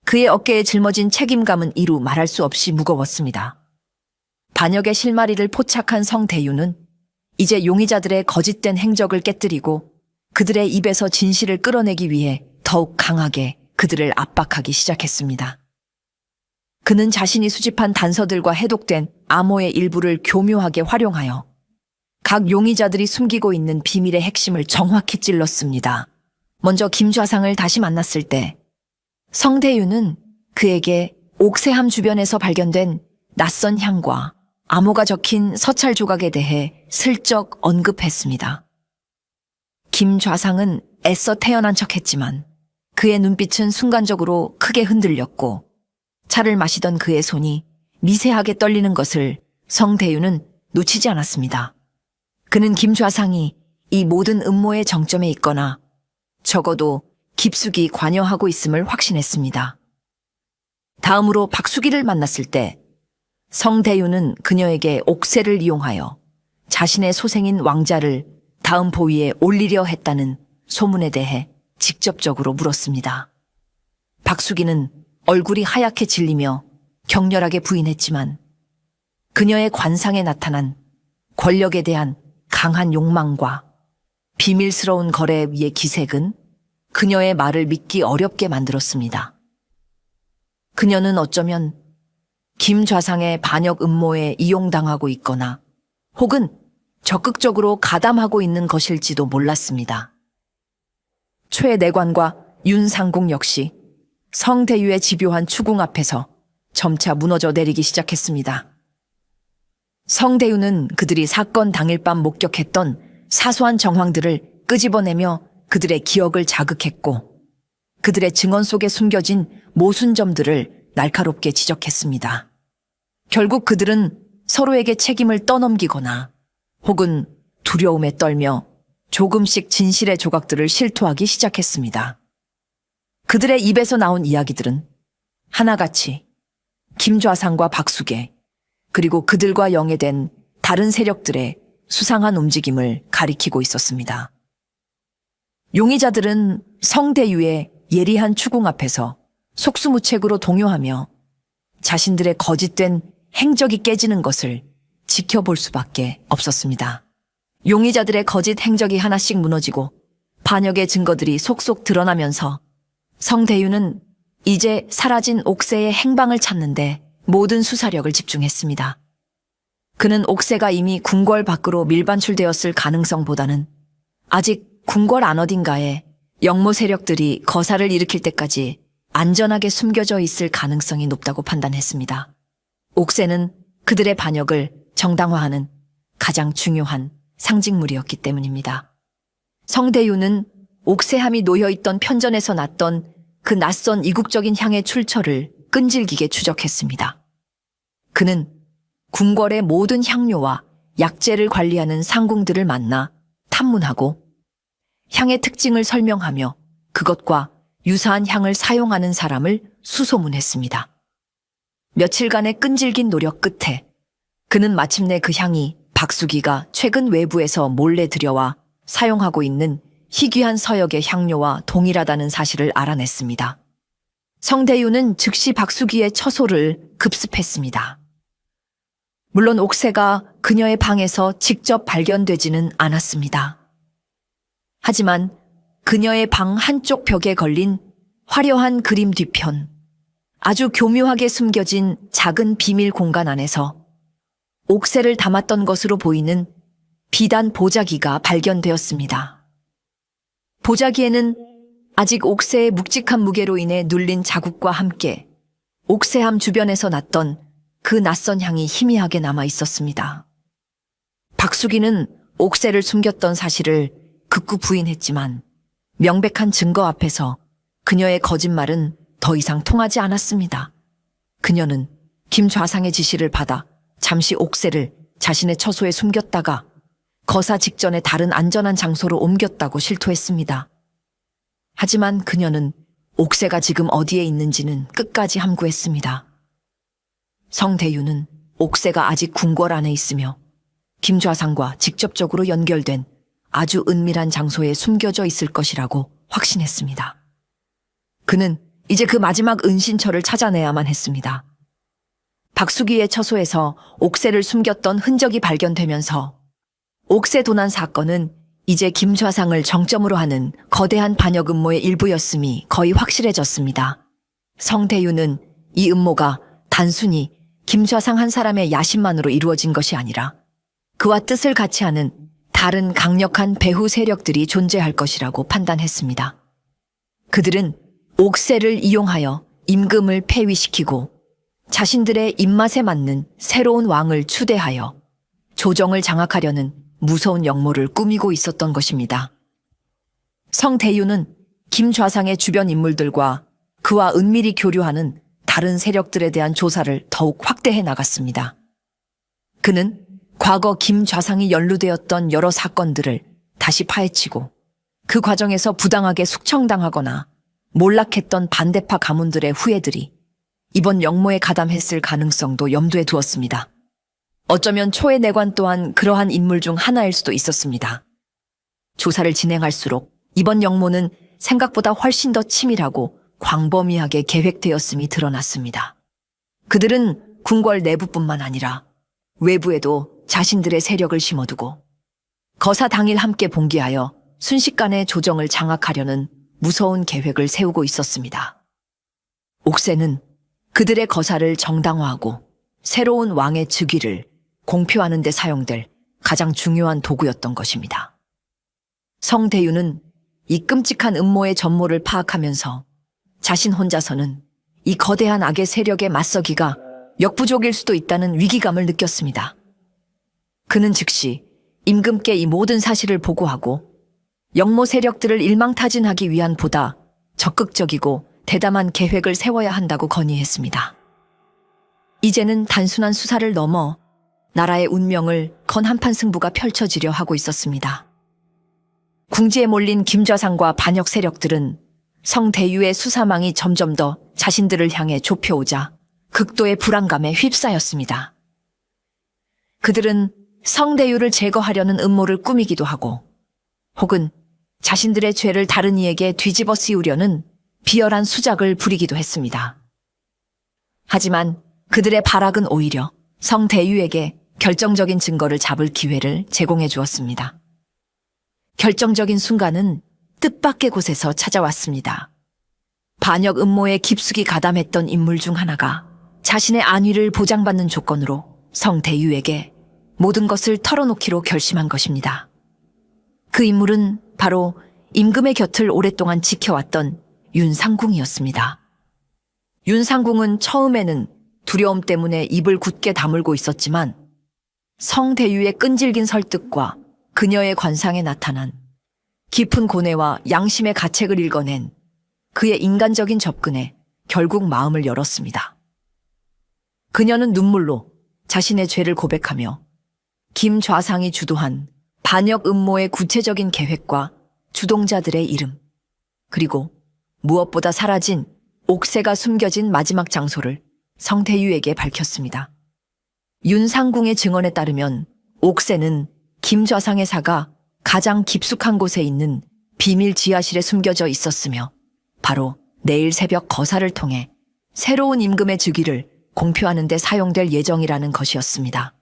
그의 어깨에 짊어진 책임감은 이루 말할 수 없이 무거웠습니다. 반역의 실마리를 포착한 성대유는 이제 용의자들의 거짓된 행적을 깨뜨리고 그들의 입에서 진실을 끌어내기 위해 더욱 강하게 그들을 압박하기 시작했습니다. 그는 자신이 수집한 단서들과 해독된 암호의 일부를 교묘하게 활용하여 각 용의자들이 숨기고 있는 비밀의 핵심을 정확히 찔렀습니다. 먼저 김좌상을 다시 만났을 때 성대유는 그에게 옥새함 주변에서 발견된 낯선 향과 암호가 적힌 서찰 조각에 대해 슬쩍 언급했습니다. 김좌상은 애써 태연한 척했지만 그의 눈빛은 순간적으로 크게 흔들렸고 차를 마시던 그의 손이 미세하게 떨리는 것을 성대유는 놓치지 않았습니다. 그는 김좌상이 이 모든 음모의 정점에 있거나 적어도 깊숙이 관여하고 있음을 확신했습니다. 다음으로 박수기를 만났을 때 성대유는 그녀에게 옥새를 이용하여 자신의 소생인 왕자를 다음 보위에 올리려 했다는 소문에 대해 직접적으로 물었습니다. 박수기는 얼굴이 하얗게 질리며 격렬하게 부인했지만 그녀의 관상에 나타난 권력에 대한 강한 욕망과 비밀스러운 거래 위의 기색은 그녀의 말을 믿기 어렵게 만들었습니다. 그녀는 어쩌면 김좌상의 반역 음모에 이용당하고 있거나 혹은 적극적으로 가담하고 있는 것일지도 몰랐습니다. 최내관과 윤상궁 역시 성대유의 집요한 추궁 앞에서 점차 무너져 내리기 시작했습니다. 성대유는 그들이 사건 당일 밤 목격했던 사소한 정황들을 끄집어내며 그들의 기억을 자극했고 그들의 증언 속에 숨겨진 모순점들을 날카롭게 지적했습니다. 결국 그들은 서로에게 책임을 떠넘기거나 혹은 두려움에 떨며 조금씩 진실의 조각들을 실토하기 시작했습니다. 그들의 입에서 나온 이야기들은 하나같이 김좌상과 박수계 그리고 그들과 영해된 다른 세력들의 수상한 움직임을 가리키고 있었습니다. 용의자들은 성대유의 예리한 추궁 앞에서 속수무책으로 동요하며 자신들의 거짓된 행적이 깨지는 것을 지켜볼 수밖에 없었습니다. 용의자들의 거짓 행적이 하나씩 무너지고 반역의 증거들이 속속 드러나면서 성대유는 이제 사라진 옥새의 행방을 찾는데 모든 수사력을 집중했습니다. 그는 옥새가 이미 궁궐 밖으로 밀반출되었을 가능성보다는 아직 궁궐 안 어딘가에 영모 세력들이 거사를 일으킬 때까지 안전하게 숨겨져 있을 가능성이 높다고 판단했습니다. 옥새는 그들의 반역을 정당화하는 가장 중요한 상징물이었기 때문입니다. 성대유는 옥새함이 놓여있던 편전에서 났던 그 낯선 이국적인 향의 출처를 끈질기게 추적했습니다. 그는 궁궐의 모든 향료와 약재를 관리하는 상궁들을 만나 탐문하고 향의 특징을 설명하며 그것과 유사한 향을 사용하는 사람을 수소문했습니다. 며칠간의 끈질긴 노력 끝에 그는 마침내 그 향이 박수기가 최근 외부에서 몰래 들여와 사용하고 있는 희귀한 서역의 향료와 동일하다는 사실을 알아냈습니다. 성대유는 즉시 박수기의 처소를 급습했습니다. 물론 옥새가 그녀의 방에서 직접 발견되지는 않았습니다. 하지만 그녀의 방 한쪽 벽에 걸린 화려한 그림 뒤편, 아주 교묘하게 숨겨진 작은 비밀 공간 안에서 옥새를 담았던 것으로 보이는 비단 보자기가 발견되었습니다. 보자기에는 아직 옥새의 묵직한 무게로 인해 눌린 자국과 함께 옥새함 주변에서 났던 그 낯선 향이 희미하게 남아 있었습니다. 박수기는 옥새를 숨겼던 사실을 극구 부인했지만 명백한 증거 앞에서 그녀의 거짓말은 더 이상 통하지 않았습니다. 그녀는 김좌상의 지시를 받아 잠시 옥새를 자신의 처소에 숨겼다가 거사 직전에 다른 안전한 장소로 옮겼다고 실토했습니다. 하지만 그녀는 옥새가 지금 어디에 있는지는 끝까지 함구했습니다. 성대유는 옥새가 아직 궁궐 안에 있으며 김좌상과 직접적으로 연결된 아주 은밀한 장소에 숨겨져 있을 것이라고 확신했습니다. 그는 이제 그 마지막 은신처를 찾아내야만 했습니다. 박수기의 처소에서 옥새를 숨겼던 흔적이 발견되면서 옥새 도난 사건은 이제 김좌상을 정점으로 하는 거대한 반역 음모의 일부였음이 거의 확실해졌습니다. 성대유는 이 음모가 단순히 김좌상 한 사람의 야심만으로 이루어진 것이 아니라 그와 뜻을 같이 하는 다른 강력한 배후 세력들이 존재할 것이라고 판단했습니다. 그들은 옥새를 이용하여 임금을 폐위시키고 자신들의 입맛에 맞는 새로운 왕을 추대하여 조정을 장악하려는 무서운 역모를 꾸미고 있었던 것입니다. 성대유는 김좌상의 주변 인물들과 그와 은밀히 교류하는 다른 세력들에 대한 조사를 더욱 확대해 나갔습니다. 그는 과거 김좌상이 연루되었던 여러 사건들을 다시 파헤치고 그 과정에서 부당하게 숙청당하거나 몰락했던 반대파 가문들의 후예들이 이번 역모에 가담했을 가능성도 염두에 두었습니다. 어쩌면 초의 내관 또한 그러한 인물 중 하나일 수도 있었습니다. 조사를 진행할수록 이번 역모는 생각보다 훨씬 더 치밀하고 광범위하게 계획되었음이 드러났습니다. 그들은 궁궐 내부뿐만 아니라 외부에도 자신들의 세력을 심어두고 거사 당일 함께 봉기하여 순식간에 조정을 장악하려는 무서운 계획을 세우고 있었습니다. 옥새는 그들의 거사를 정당화하고 새로운 왕의 즉위를 공표하는 데 사용될 가장 중요한 도구였던 것입니다. 성대유는 이 끔찍한 음모의 전모를 파악하면서 자신 혼자서는 이 거대한 악의 세력에 맞서기가 역부족일 수도 있다는 위기감을 느꼈습니다. 그는 즉시 임금께 이 모든 사실을 보고하고 역모 세력들을 일망타진하기 위한 보다 적극적이고 대담한 계획을 세워야 한다고 건의했습니다. 이제는 단순한 수사를 넘어 나라의 운명을 건 한판 승부가 펼쳐지려 하고 있었습니다. 궁지에 몰린 김좌상과 반역 세력들은 성대유의 수사망이 점점 더 자신들을 향해 좁혀오자 극도의 불안감에 휩싸였습니다. 그들은 성대유를 제거하려는 음모를 꾸미기도 하고 혹은 자신들의 죄를 다른 이에게 뒤집어 씌우려는 비열한 수작을 부리기도 했습니다. 하지만 그들의 발악은 오히려 성대유에게 결정적인 증거를 잡을 기회를 제공해 주었습니다. 결정적인 순간은 뜻밖의 곳에서 찾아왔습니다. 반역 음모에 깊숙이 가담했던 인물 중 하나가 자신의 안위를 보장받는 조건으로 성대유에게 모든 것을 털어놓기로 결심한 것입니다. 그 인물은 바로 임금의 곁을 오랫동안 지켜왔던 윤상궁이었습니다. 윤상궁은 처음에는 두려움 때문에 입을 굳게 다물고 있었지만 성대유의 끈질긴 설득과 그녀의 관상에 나타난 깊은 고뇌와 양심의 가책을 읽어낸 그의 인간적인 접근에 결국 마음을 열었습니다. 그녀는 눈물로 자신의 죄를 고백하며 김좌상이 주도한 반역 음모의 구체적인 계획과 주동자들의 이름, 그리고 무엇보다 사라진 옥새가 숨겨진 마지막 장소를 성대유에게 밝혔습니다. 윤상궁의 증언에 따르면 옥새는 김좌상의 사가 가장 깊숙한 곳에 있는 비밀 지하실에 숨겨져 있었으며 바로 내일 새벽 거사를 통해 새로운 임금의 즉위를 공표하는 데 사용될 예정이라는 것이었습니다.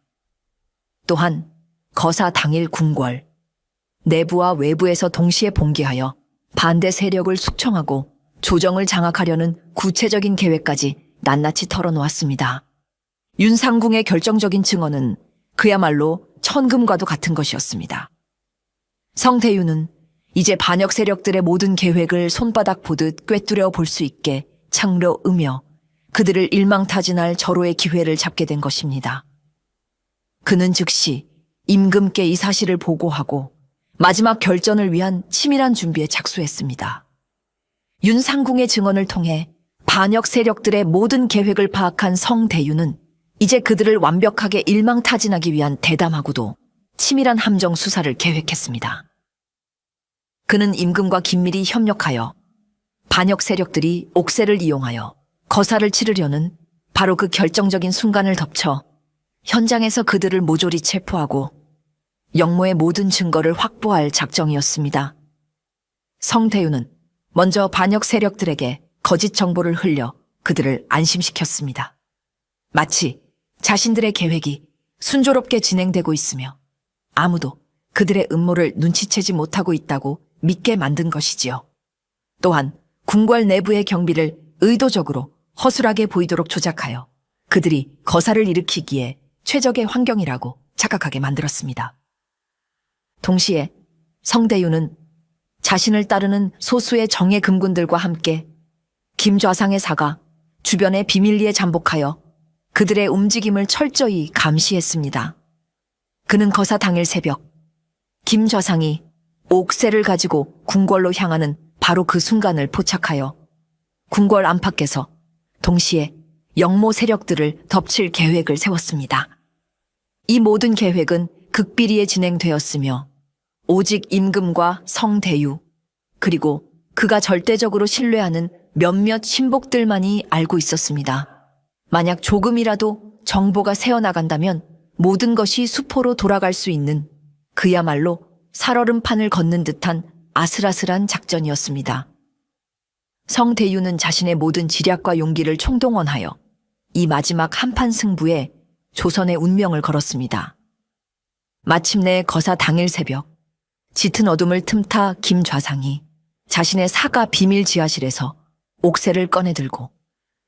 또한 거사 당일 궁궐, 내부와 외부에서 동시에 봉기하여 반대 세력을 숙청하고 조정을 장악하려는 구체적인 계획까지 낱낱이 털어놓았습니다. 윤상궁의 결정적인 증언은 그야말로 천금과도 같은 것이었습니다. 성대유는 이제 반역 세력들의 모든 계획을 손바닥 보듯 꿰뚫어 볼 수 있게 창로 으며 그들을 일망타진할 절호의 기회를 잡게 된 것입니다. 그는 즉시 임금께 이 사실을 보고하고 마지막 결전을 위한 치밀한 준비에 착수했습니다. 윤상궁의 증언을 통해 반역 세력들의 모든 계획을 파악한 성대유는 이제 그들을 완벽하게 일망타진하기 위한 대담하고도 치밀한 함정 수사를 계획했습니다. 그는 임금과 긴밀히 협력하여 반역 세력들이 옥새를 이용하여 거사를 치르려는 바로 그 결정적인 순간을 덮쳐 현장에서 그들을 모조리 체포하고 영모의 모든 증거를 확보할 작정이었습니다. 성대유는 먼저 반역 세력들에게 거짓 정보를 흘려 그들을 안심시켰습니다. 마치 자신들의 계획이 순조롭게 진행되고 있으며 아무도 그들의 음모를 눈치채지 못하고 있다고 믿게 만든 것이지요. 또한 궁궐 내부의 경비를 의도적으로 허술하게 보이도록 조작하여 그들이 거사를 일으키기에 최적의 환경이라고 착각하게 만들었습니다. 동시에 성대유는 자신을 따르는 소수의 정예 금군들과 함께 김좌상의 사가 주변에 비밀리에 잠복하여 그들의 움직임을 철저히 감시했습니다. 그는 거사 당일 새벽 김좌상이 옥새를 가지고 궁궐로 향하는 바로 그 순간을 포착하여 궁궐 안팎에서 동시에 영모 세력들을 덮칠 계획을 세웠습니다. 이 모든 계획은 극비리에 진행되었으며 오직 임금과 성대유 그리고 그가 절대적으로 신뢰하는 몇몇 신복들만이 알고 있었습니다. 만약 조금이라도 정보가 새어나간다면 모든 것이 수포로 돌아갈 수 있는 그야말로 살얼음판을 걷는 듯한 아슬아슬한 작전이었습니다. 성대유는 자신의 모든 지략과 용기를 총동원하여 이 마지막 한판 승부에 조선의 운명을 걸었습니다. 마침내 거사 당일 새벽 짙은 어둠을 틈타 김좌상이 자신의 사가 비밀 지하실에서 옥새를 꺼내들고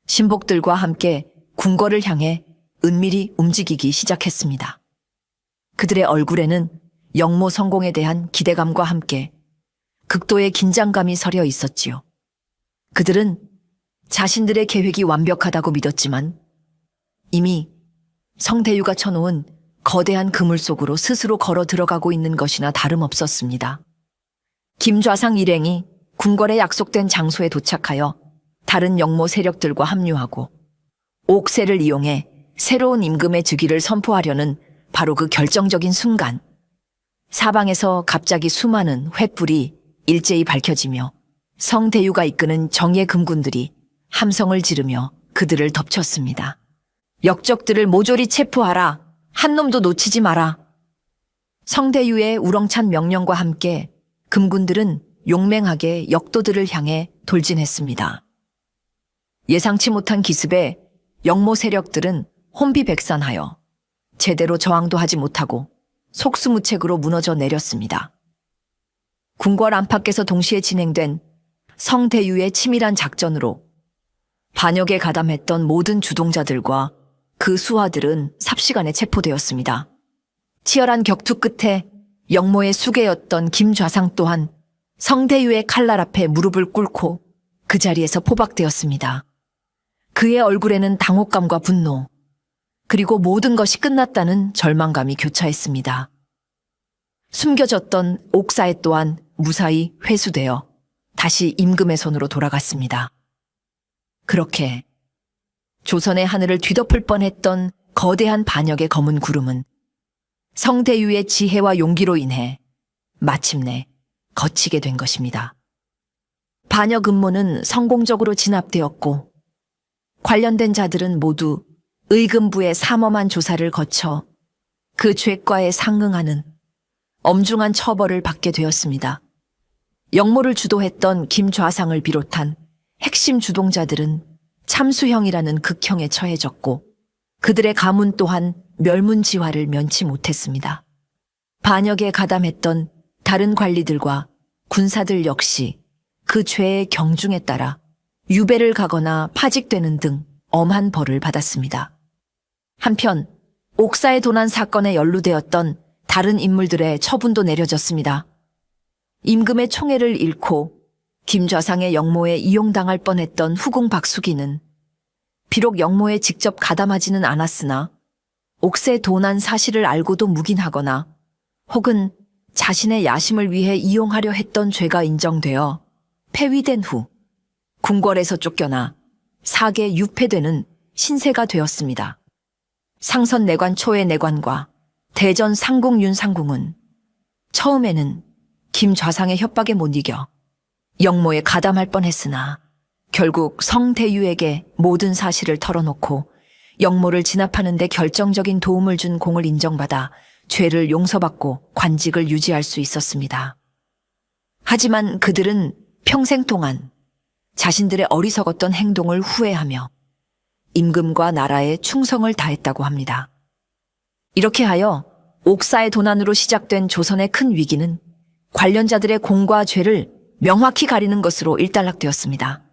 신복들과 함께 궁궐을 향해 은밀히 움직이기 시작했습니다. 그들의 얼굴에는 영모 성공에 대한 기대감과 함께 극도의 긴장감이 서려 있었지요. 그들은 자신들의 계획이 완벽하다고 믿었지만 이미 성대유가 쳐놓은 거대한 그물 속으로 스스로 걸어 들어가고 있는 것이나 다름없었습니다. 김좌상 일행이 궁궐에 약속된 장소에 도착하여 다른 영모 세력들과 합류하고 옥새를 이용해 새로운 임금의 즉위를 선포하려는 바로 그 결정적인 순간, 사방에서 갑자기 수많은 횃불이 일제히 밝혀지며 성대유가 이끄는 정예 금군들이 함성을 지르며 그들을 덮쳤습니다. 역적들을 모조리 체포하라. 한 놈도 놓치지 마라. 성대유의 우렁찬 명령과 함께 금군들은 용맹하게 역도들을 향해 돌진했습니다. 예상치 못한 기습에 영모 세력들은 혼비백산하여 제대로 저항도 하지 못하고 속수무책으로 무너져 내렸습니다. 궁궐 안팎에서 동시에 진행된 성대유의 치밀한 작전으로 반역에 가담했던 모든 주동자들과 그 수하들은 삽시간에 체포되었습니다. 치열한 격투 끝에 영모의 수괴였던 김좌상 또한 성대유의 칼날 앞에 무릎을 꿇고 그 자리에서 포박되었습니다. 그의 얼굴에는 당혹감과 분노, 그리고 모든 것이 끝났다는 절망감이 교차했습니다. 숨겨졌던 옥사에 또한 무사히 회수되어 다시 임금의 손으로 돌아갔습니다. 그렇게 조선의 하늘을 뒤덮을 뻔했던 거대한 반역의 검은 구름은 성대유의 지혜와 용기로 인해 마침내 거치게 된 것입니다. 반역 음모는 성공적으로 진압되었고 관련된 자들은 모두 의금부의 삼엄한 조사를 거쳐 그 죄과에 상응하는 엄중한 처벌을 받게 되었습니다. 영모를 주도했던 김좌상을 비롯한 핵심 주동자들은 참수형이라는 극형에 처해졌고 그들의 가문 또한 멸문지화를 면치 못했습니다. 반역에 가담했던 다른 관리들과 군사들 역시 그 죄의 경중에 따라 유배를 가거나 파직되는 등 엄한 벌을 받았습니다. 한편 옥사의 도난 사건에 연루되었던 다른 인물들의 처분도 내려졌습니다. 임금의 총애를 잃고 김좌상의 영모에 이용당할 뻔했던 후궁 박숙이는 비록 영모에 직접 가담하지는 않았으나 옥새 도난 사실을 알고도 묵인하거나 혹은 자신의 야심을 위해 이용하려 했던 죄가 인정되어 폐위된 후 궁궐에서 쫓겨나 사계 유폐되는 신세가 되었습니다. 상선 내관 초의 내관과 대전 상궁 윤 상궁은 처음에는 김좌상의 협박에 못 이겨 영모에 가담할 뻔했으나 결국 성대유에게 모든 사실을 털어놓고 영모를 진압하는 데 결정적인 도움을 준 공을 인정받아 죄를 용서받고 관직을 유지할 수 있었습니다. 하지만 그들은 평생 동안 자신들의 어리석었던 행동을 후회하며 임금과 나라에 충성을 다했다고 합니다. 이렇게 하여 옥사의 도난으로 시작된 조선의 큰 위기는 관련자들의 공과 죄를 명확히 가리는 것으로 일단락되었습니다.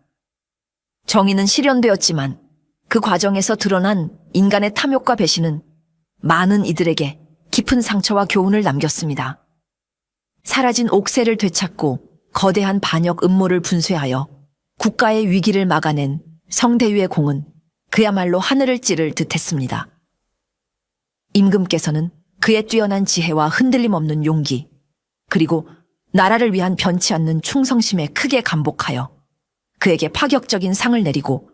정의는 실현되었지만 그 과정에서 드러난 인간의 탐욕과 배신은 많은 이들에게 깊은 상처와 교훈을 남겼습니다. 사라진 옥새를 되찾고 거대한 반역 음모를 분쇄하여 국가의 위기를 막아낸 성대유의 공은 그야말로 하늘을 찌를 듯했습니다. 임금께서는 그의 뛰어난 지혜와 흔들림 없는 용기, 그리고 나라를 위한 변치 않는 충성심에 크게 감복하여 그에게 파격적인 상을 내리고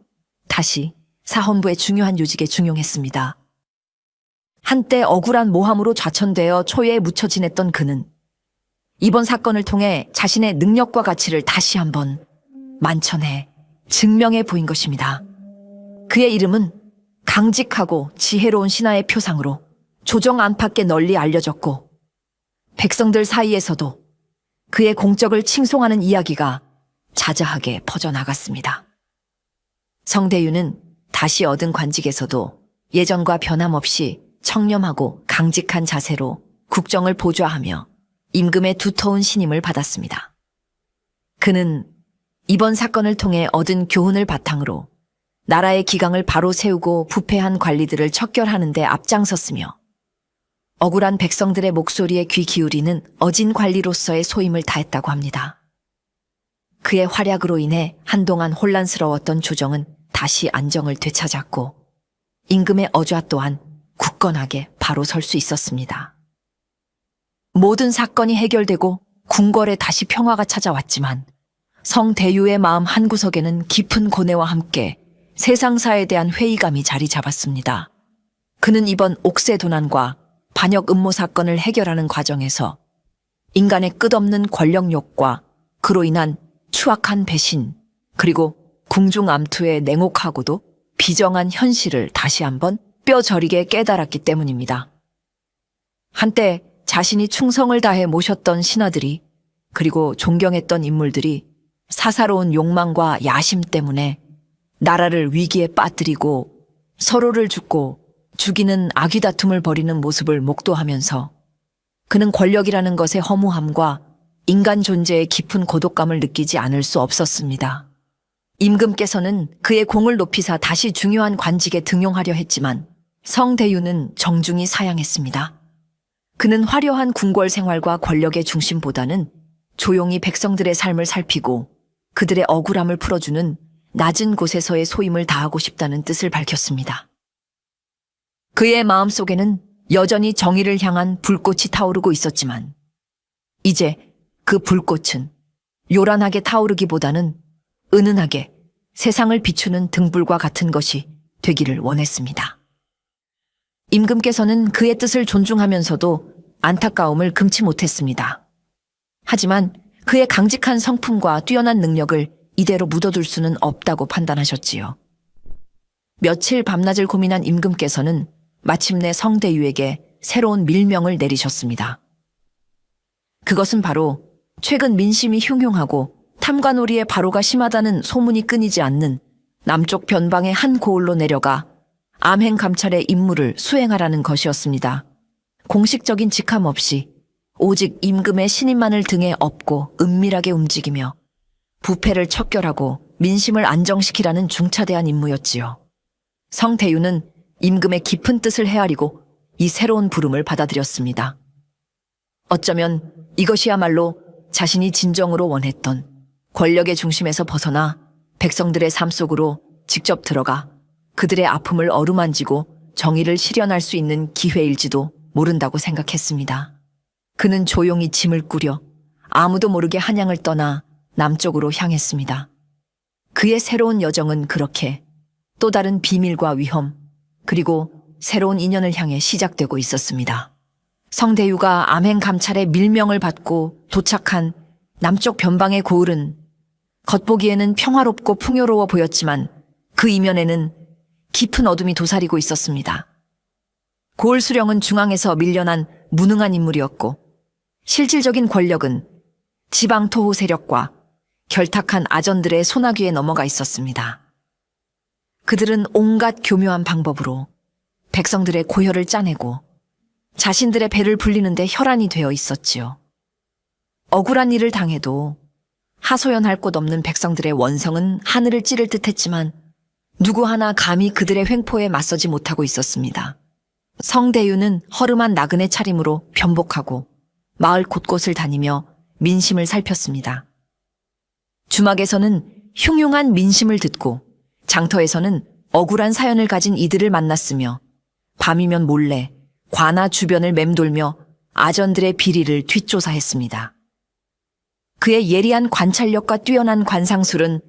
다시 사헌부의 중요한 요직에 중용했습니다. 한때 억울한 모함으로 좌천되어 초예에 묻혀 지냈던 그는 이번 사건을 통해 자신의 능력과 가치를 다시 한번 만천해 증명해 보인 것입니다. 그의 이름은 강직하고 지혜로운 신하의 표상으로 조정 안팎에 널리 알려졌고 백성들 사이에서도 그의 공적을 칭송하는 이야기가 자자하게 퍼져나갔습니다. 성대유는 다시 얻은 관직에서도 예전과 변함없이 청렴하고 강직한 자세로 국정을 보좌하며 임금의 두터운 신임을 받았습니다. 그는 이번 사건을 통해 얻은 교훈을 바탕으로 나라의 기강을 바로 세우고 부패한 관리들을 척결하는 데 앞장섰으며 억울한 백성들의 목소리에 귀 기울이는 어진 관리로서의 소임을 다했다고 합니다. 그의 활약으로 인해 한동안 혼란스러웠던 조정은 다시 안정을 되찾았고 임금의 어좌 또한 굳건하게 바로 설 수 있었습니다. 모든 사건이 해결되고 궁궐에 다시 평화가 찾아왔지만 성대유의 마음 한구석에는 깊은 고뇌와 함께 세상사에 대한 회의감이 자리 잡았습니다. 그는 이번 옥새 도난과 반역 음모 사건을 해결하는 과정에서 인간의 끝없는 권력욕과 그로 인한 추악한 배신, 그리고 궁중암투의 냉혹하고도 비정한 현실을 다시 한번 뼈저리게 깨달았기 때문입니다. 한때 자신이 충성을 다해 모셨던 신하들이, 그리고 존경했던 인물들이 사사로운 욕망과 야심 때문에 나라를 위기에 빠뜨리고 서로를 죽고 죽이는 악의 다툼을 벌이는 모습을 목도하면서 그는 권력이라는 것의 허무함과 인간 존재의 깊은 고독감을 느끼지 않을 수 없었습니다. 임금께서는 그의 공을 높이사 다시 중요한 관직에 등용하려 했지만 성대유는 정중히 사양했습니다. 그는 화려한 궁궐 생활과 권력의 중심보다는 조용히 백성들의 삶을 살피고 그들의 억울함을 풀어주는 낮은 곳에서의 소임을 다하고 싶다는 뜻을 밝혔습니다. 그의 마음속에는 여전히 정의를 향한 불꽃이 타오르고 있었지만 이제 그 불꽃은 요란하게 타오르기보다는 은은하게 세상을 비추는 등불과 같은 것이 되기를 원했습니다. 임금께서는 그의 뜻을 존중하면서도 안타까움을 금치 못했습니다. 하지만 그의 강직한 성품과 뛰어난 능력을 이대로 묻어둘 수는 없다고 판단하셨지요. 며칠 밤낮을 고민한 임금께서는 마침내 성대유에게 새로운 밀명을 내리셨습니다. 그것은 바로 최근 민심이 흉흉하고 탐관오리의 바로가 심하다는 소문이 끊이지 않는 남쪽 변방의 한 고을로 내려가 암행 감찰의 임무를 수행하라는 것이었습니다. 공식적인 직함 없이 오직 임금의 신임만을 등에 업고 은밀하게 움직이며 부패를 척결하고 민심을 안정시키라는 중차대한 임무였지요. 성대유는 임금의 깊은 뜻을 헤아리고 이 새로운 부름을 받아들였습니다. 어쩌면 이것이야말로 자신이 진정으로 원했던 권력의 중심에서 벗어나 백성들의 삶 속으로 직접 들어가 그들의 아픔을 어루만지고 정의를 실현할 수 있는 기회일지도 모른다고 생각했습니다. 그는 조용히 짐을 꾸려 아무도 모르게 한양을 떠나 남쪽으로 향했습니다. 그의 새로운 여정은 그렇게 또 다른 비밀과 위험, 그리고 새로운 인연을 향해 시작되고 있었습니다. 성대유가 암행 감찰의 밀명을 받고 도착한 남쪽 변방의 고을은 겉보기에는 평화롭고 풍요로워 보였지만 그 이면에는 깊은 어둠이 도사리고 있었습니다. 고을 수령은 중앙에서 밀려난 무능한 인물이었고 실질적인 권력은 지방 토호 세력과 결탁한 아전들의 소나귀에 넘어가 있었습니다. 그들은 온갖 교묘한 방법으로 백성들의 고혈을 짜내고 자신들의 배를 불리는데 혈안이 되어 있었지요. 억울한 일을 당해도 하소연할 곳 없는 백성들의 원성은 하늘을 찌를 듯했지만 누구 하나 감히 그들의 횡포에 맞서지 못하고 있었습니다. 성대유는 허름한 나그네 차림으로 변복하고 마을 곳곳을 다니며 민심을 살폈습니다. 주막에서는 흉흉한 민심을 듣고 장터에서는 억울한 사연을 가진 이들을 만났으며 밤이면 몰래 관아 주변을 맴돌며 아전들의 비리를 뒷조사했습니다. 그의 예리한 관찰력과 뛰어난 관상술은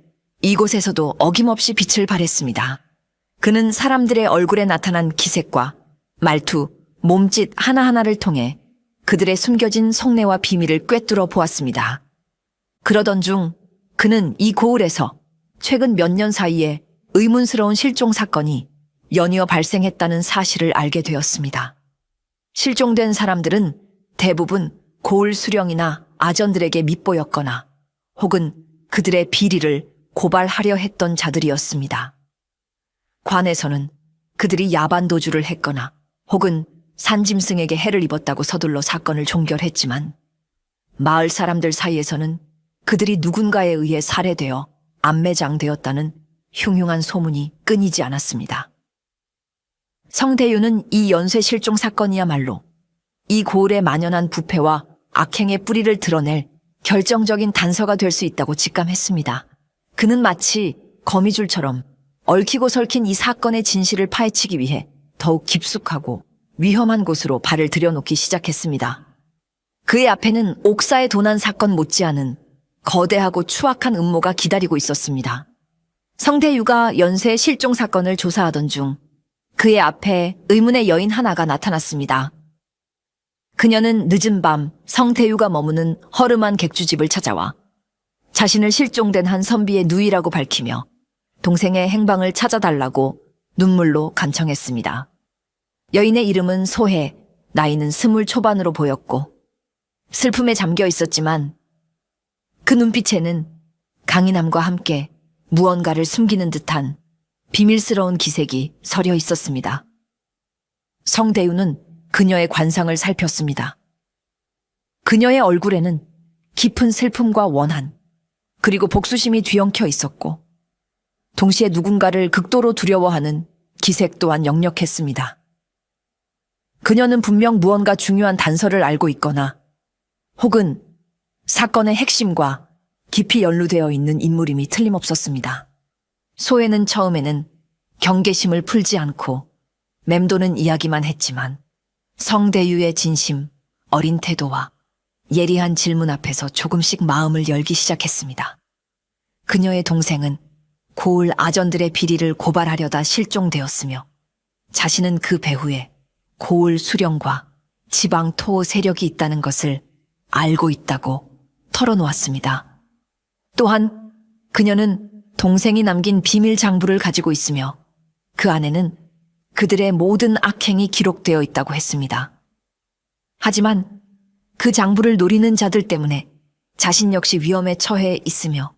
이곳에서도 어김없이 빛을 발했습니다. 그는 사람들의 얼굴에 나타난 기색과 말투, 몸짓 하나하나를 통해 그들의 숨겨진 속내와 비밀을 꿰뚫어 보았습니다. 그러던 중 그는 이 고을에서 최근 몇 년 사이에 의문스러운 실종 사건이 연이어 발생했다는 사실을 알게 되었습니다. 실종된 사람들은 대부분 고을 수령이나 아전들에게 밉보였거나 혹은 그들의 비리를 고발하려 했던 자들이었습니다. 관에서는 그들이 야반 도주를 했거나 혹은 산짐승에게 해를 입었다고 서둘러 사건을 종결했지만 마을 사람들 사이에서는 그들이 누군가에 의해 살해되어 암매장되었다는 흉흉한 소문이 끊이지 않았습니다. 성대유는 이 연쇄 실종 사건이야말로 이 고을에 만연한 부패와 악행의 뿌리를 드러낼 결정적인 단서가 될 수 있다고 직감했습니다. 그는 마치 거미줄처럼 얽히고 설킨 이 사건의 진실을 파헤치기 위해 더욱 깊숙하고 위험한 곳으로 발을 들여놓기 시작했습니다. 그의 앞에는 옥사에 도난 사건 못지않은 거대하고 추악한 음모가 기다리고 있었습니다. 성대유가 연쇄 실종 사건을 조사하던 중 그의 앞에 의문의 여인 하나가 나타났습니다. 그녀는 늦은 밤 성대유가 머무는 허름한 객주집을 찾아와 자신을 실종된 한 선비의 누이라고 밝히며 동생의 행방을 찾아달라고 눈물로 간청했습니다. 여인의 이름은 소혜, 나이는 20 초반으로 보였고 슬픔에 잠겨 있었지만 그 눈빛에는 강인함과 함께 무언가를 숨기는 듯한 비밀스러운 기색이 서려 있었습니다. 성대유는 그녀의 관상을 살폈습니다. 그녀의 얼굴에는 깊은 슬픔과 원한, 그리고 복수심이 뒤엉켜 있었고 동시에 누군가를 극도로 두려워하는 기색 또한 역력했습니다. 그녀는 분명 무언가 중요한 단서를 알고 있거나 혹은 사건의 핵심과 깊이 연루되어 있는 인물임이 틀림없었습니다. 소혜는 처음에는 경계심을 풀지 않고 맴도는 이야기만 했지만 성대유의 진심, 어린 태도와 예리한 질문 앞에서 조금씩 마음을 열기 시작했습니다. 그녀의 동생은 고을 아전들의 비리를 고발하려다 실종되었으며 자신은 그 배후에 고을 수령과 지방 토호 세력이 있다는 것을 알고 있다고 털어놓았습니다. 또한 그녀는 동생이 남긴 비밀 장부를 가지고 있으며 그 안에는 그들의 모든 악행이 기록되어 있다고 했습니다. 하지만 그 장부를 노리는 자들 때문에 자신 역시 위험에 처해 있으며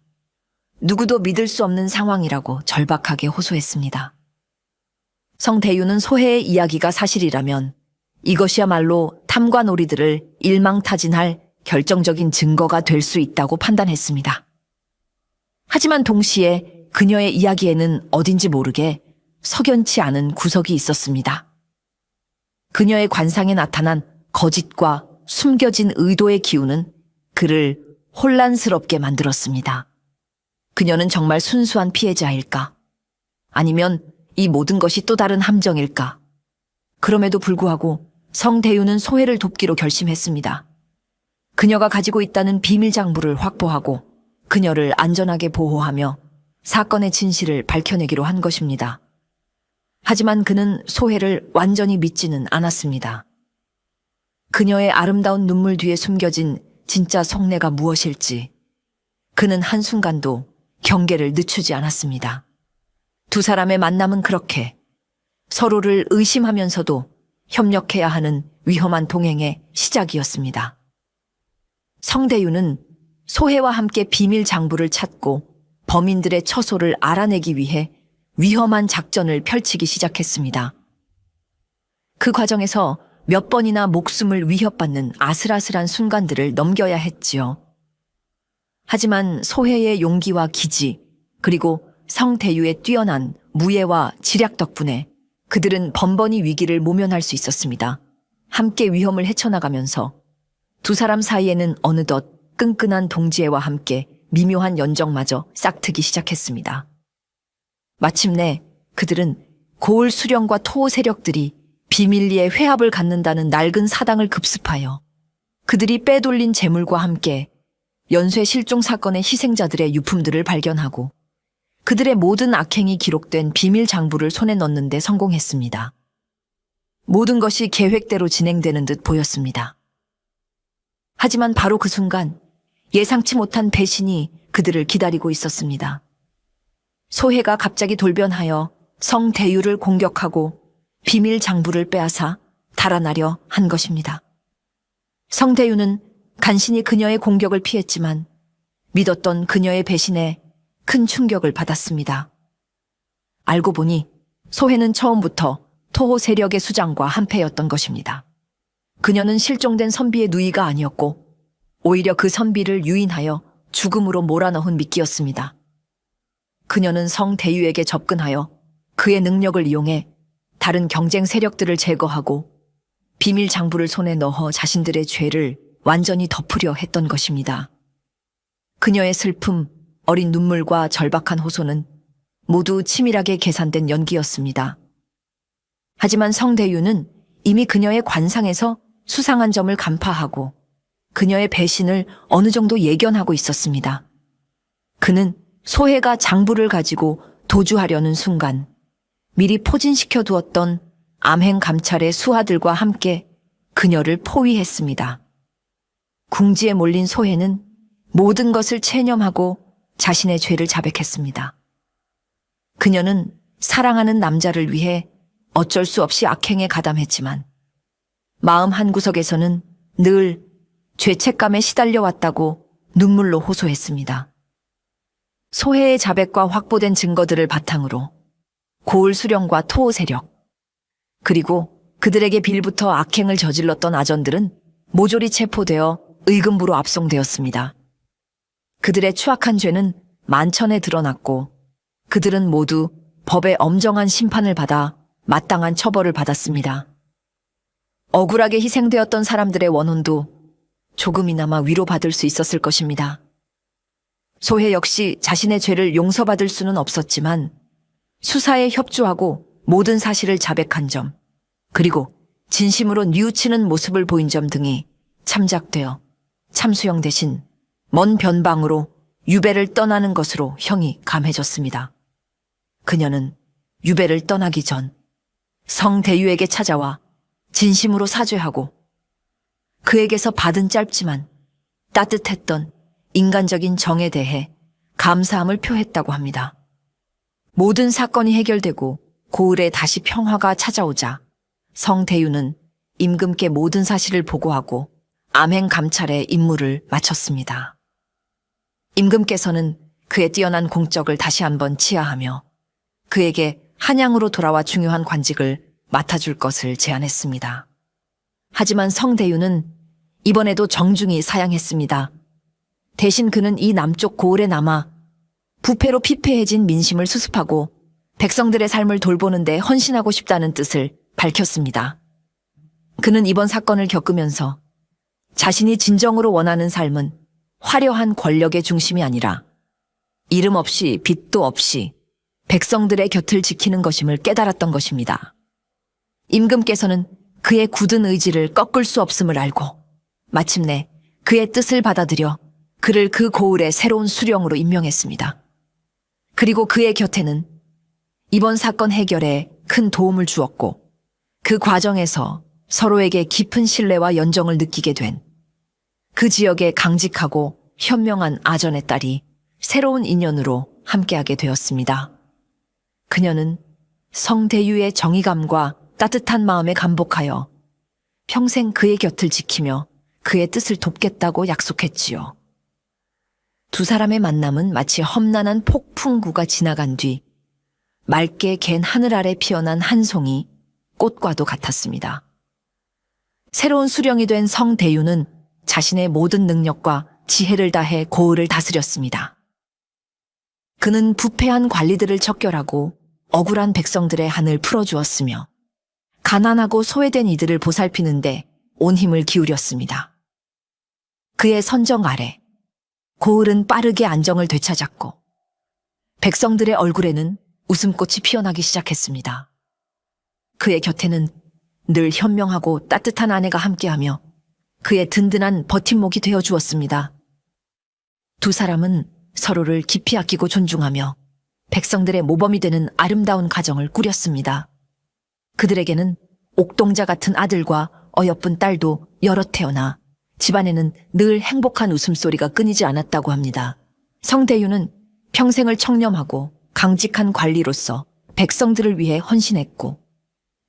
누구도 믿을 수 없는 상황이라고 절박하게 호소했습니다. 성대유는 소혜의 이야기가 사실이라면 이것이야말로 탐관오리들을 일망타진할 결정적인 증거가 될 수 있다고 판단했습니다. 하지만 동시에 그녀의 이야기에는 어딘지 모르게 석연치 않은 구석이 있었습니다. 그녀의 관상에 나타난 거짓과 숨겨진 의도의 기운은 그를 혼란스럽게 만들었습니다. 그녀는 정말 순수한 피해자일까? 아니면 이 모든 것이 또 다른 함정일까? 그럼에도 불구하고 성대유는 소혜를 돕기로 결심했습니다. 그녀가 가지고 있다는 비밀 장부를 확보하고 그녀를 안전하게 보호하며 사건의 진실을 밝혀내기로 한 것입니다. 하지만 그는 소혜를 완전히 믿지는 않았습니다. 그녀의 아름다운 눈물 뒤에 숨겨진 진짜 속내가 무엇일지 그는 한순간도 경계를 늦추지 않았습니다. 두 사람의 만남은 그렇게 서로를 의심하면서도 협력해야 하는 위험한 동행의 시작이었습니다. 성대유는 소혜와 함께 비밀 장부를 찾고 범인들의 처소를 알아내기 위해 위험한 작전을 펼치기 시작했습니다. 그 과정에서 몇 번이나 목숨을 위협받는 아슬아슬한 순간들을 넘겨야 했지요. 하지만 소혜의 용기와 기지, 그리고 성대유의 뛰어난 무예와 지략 덕분에 그들은 번번이 위기를 모면할 수 있었습니다. 함께 위험을 헤쳐나가면서 두 사람 사이에는 어느덧 끈끈한 동지애와 함께 미묘한 연정마저 싹트기 시작했습니다. 마침내 그들은 고을 수령과 토호 세력들이 비밀리에 회합을 갖는다는 낡은 사당을 급습하여 그들이 빼돌린 재물과 함께 연쇄 실종 사건의 희생자들의 유품들을 발견하고 그들의 모든 악행이 기록된 비밀 장부를 손에 넣는 데 성공했습니다. 모든 것이 계획대로 진행되는 듯 보였습니다. 하지만 바로 그 순간 예상치 못한 배신이 그들을 기다리고 있었습니다. 소혜가 갑자기 돌변하여 성대유를 공격하고 비밀 장부를 빼앗아 달아나려 한 것입니다. 성대유는 간신히 그녀의 공격을 피했지만 믿었던 그녀의 배신에 큰 충격을 받았습니다. 알고 보니 소혜는 처음부터 토호 세력의 수장과 한패였던 것입니다. 그녀는 실종된 선비의 누이가 아니었고 오히려 그 선비를 유인하여 죽음으로 몰아넣은 미끼였습니다. 그녀는 성대유에게 접근하여 그의 능력을 이용해 다른 경쟁 세력들을 제거하고 비밀 장부를 손에 넣어 자신들의 죄를 완전히 덮으려 했던 것입니다. 그녀의 슬픔, 어린 눈물과 절박한 호소는 모두 치밀하게 계산된 연기였습니다. 하지만 성대유는 이미 그녀의 관상에서 수상한 점을 간파하고 그녀의 배신을 어느 정도 예견하고 있었습니다. 그는 소혜가 장부를 가지고 도주하려는 순간 미리 포진시켜 두었던 암행 감찰의 수하들과 함께 그녀를 포위했습니다. 궁지에 몰린 소혜는 모든 것을 체념하고 자신의 죄를 자백했습니다. 그녀는 사랑하는 남자를 위해 어쩔 수 없이 악행에 가담했지만 마음 한구석에서는 늘 죄책감에 시달려왔다고 눈물로 호소했습니다. 소혜의 자백과 확보된 증거들을 바탕으로 고을 수령과 토호 세력, 그리고 그들에게 빌부터 악행을 저질렀던 아전들은 모조리 체포되어 의금부로 압송되었습니다. 그들의 추악한 죄는 만천에 드러났고 그들은 모두 법의 엄정한 심판을 받아 마땅한 처벌을 받았습니다. 억울하게 희생되었던 사람들의 원혼도 조금이나마 위로받을 수 있었을 것입니다. 소혜 역시 자신의 죄를 용서받을 수는 없었지만 수사에 협조하고 모든 사실을 자백한 점, 그리고 진심으로 뉘우치는 모습을 보인 점 등이 참작되어 참수형 대신 먼 변방으로 유배를 떠나는 것으로 형이 감해졌습니다. 그녀는 유배를 떠나기 전 성대유에게 찾아와 진심으로 사죄하고 그에게서 받은 짧지만 따뜻했던 인간적인 정에 대해 감사함을 표했다고 합니다. 모든 사건이 해결되고 고을에 다시 평화가 찾아오자 성대유는 임금께 모든 사실을 보고하고 암행 감찰의 임무를 마쳤습니다. 임금께서는 그의 뛰어난 공적을 다시 한번 치하하며 그에게 한양으로 돌아와 중요한 관직을 맡아줄 것을 제안했습니다. 하지만 성대유는 이번에도 정중히 사양했습니다. 대신 그는 이 남쪽 고을에 남아 부패로 피폐해진 민심을 수습하고 백성들의 삶을 돌보는 데 헌신하고 싶다는 뜻을 밝혔습니다. 그는 이번 사건을 겪으면서 자신이 진정으로 원하는 삶은 화려한 권력의 중심이 아니라 이름 없이 빚도 없이 백성들의 곁을 지키는 것임을 깨달았던 것입니다. 임금께서는 그의 굳은 의지를 꺾을 수 없음을 알고 마침내 그의 뜻을 받아들여 그를 그 고을의 새로운 수령으로 임명했습니다. 그리고 그의 곁에는 이번 사건 해결에 큰 도움을 주었고 그 과정에서 서로에게 깊은 신뢰와 연정을 느끼게 된 그 지역의 강직하고 현명한 아전의 딸이 새로운 인연으로 함께하게 되었습니다. 그녀는 성대유의 정의감과 따뜻한 마음에 감복하여 평생 그의 곁을 지키며 그의 뜻을 돕겠다고 약속했지요. 두 사람의 만남은 마치 험난한 폭풍구가 지나간 뒤 맑게 갠 하늘 아래 피어난 한 송이 꽃과도 같았습니다. 새로운 수령이 된 성대유는 자신의 모든 능력과 지혜를 다해 고을을 다스렸습니다. 그는 부패한 관리들을 척결하고 억울한 백성들의 한을 풀어주었으며 가난하고 소외된 이들을 보살피는데 온 힘을 기울였습니다. 그의 선정 아래 고을은 빠르게 안정을 되찾았고 백성들의 얼굴에는 웃음꽃이 피어나기 시작했습니다. 그의 곁에는 늘 현명하고 따뜻한 아내가 함께하며 그의 든든한 버팀목이 되어 주었습니다. 두 사람은 서로를 깊이 아끼고 존중하며 백성들의 모범이 되는 아름다운 가정을 꾸렸습니다. 그들에게는 옥동자 같은 아들과 어여쁜 딸도 여럿 태어나 집안에는 늘 행복한 웃음소리가 끊이지 않았다고 합니다. 성대유는 평생을 청렴하고 강직한 관리로서 백성들을 위해 헌신했고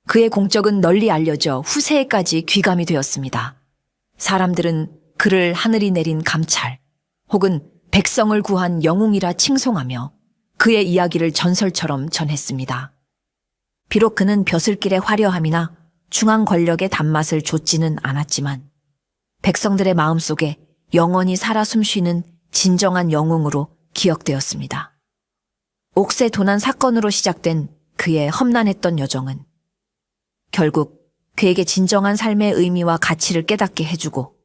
그의 공적은 널리 알려져 후세에까지 귀감이 되었습니다. 사람들은 그를 하늘이 내린 감찰 혹은 백성을 구한 영웅이라 칭송하며 그의 이야기를 전설처럼 전했습니다. 비록 그는 벼슬길의 화려함이나 중앙 권력의 단맛을 좇지는 않았지만 백성들의 마음속에 영원히 살아 숨쉬는 진정한 영웅으로 기억되었습니다. 옥새 도난 사건으로 시작된 그의 험난했던 여정은 결국 그에게 진정한 삶의 의미와 가치를 깨닫게 해주고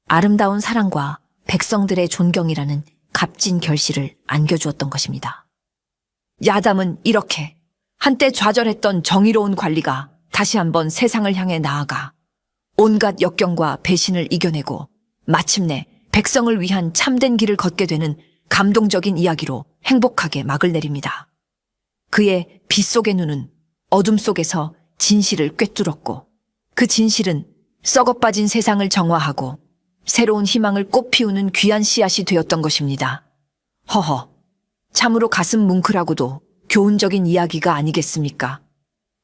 아름다운 사랑과 백성들의 존경이라는 값진 결실을 안겨주었던 것입니다. 야담은 이렇게 한때 좌절했던 정의로운 관리가 다시 한번 세상을 향해 나아가 온갖 역경과 배신을 이겨내고 마침내 백성을 위한 참된 길을 걷게 되는 감동적인 이야기로 행복하게 막을 내립니다. 그의 빛 속의 눈은 어둠 속에서 진실을 꿰뚫었고 그 진실은 썩어빠진 세상을 정화하고 새로운 희망을 꽃피우는 귀한 씨앗이 되었던 것입니다. 허허, 참으로 가슴 뭉클하고도 교훈적인 이야기가 아니겠습니까?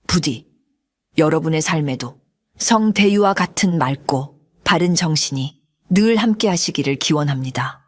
부디 여러분의 삶에도 성대유와 같은 맑고 바른 정신이 늘 함께 하시기를 기원합니다.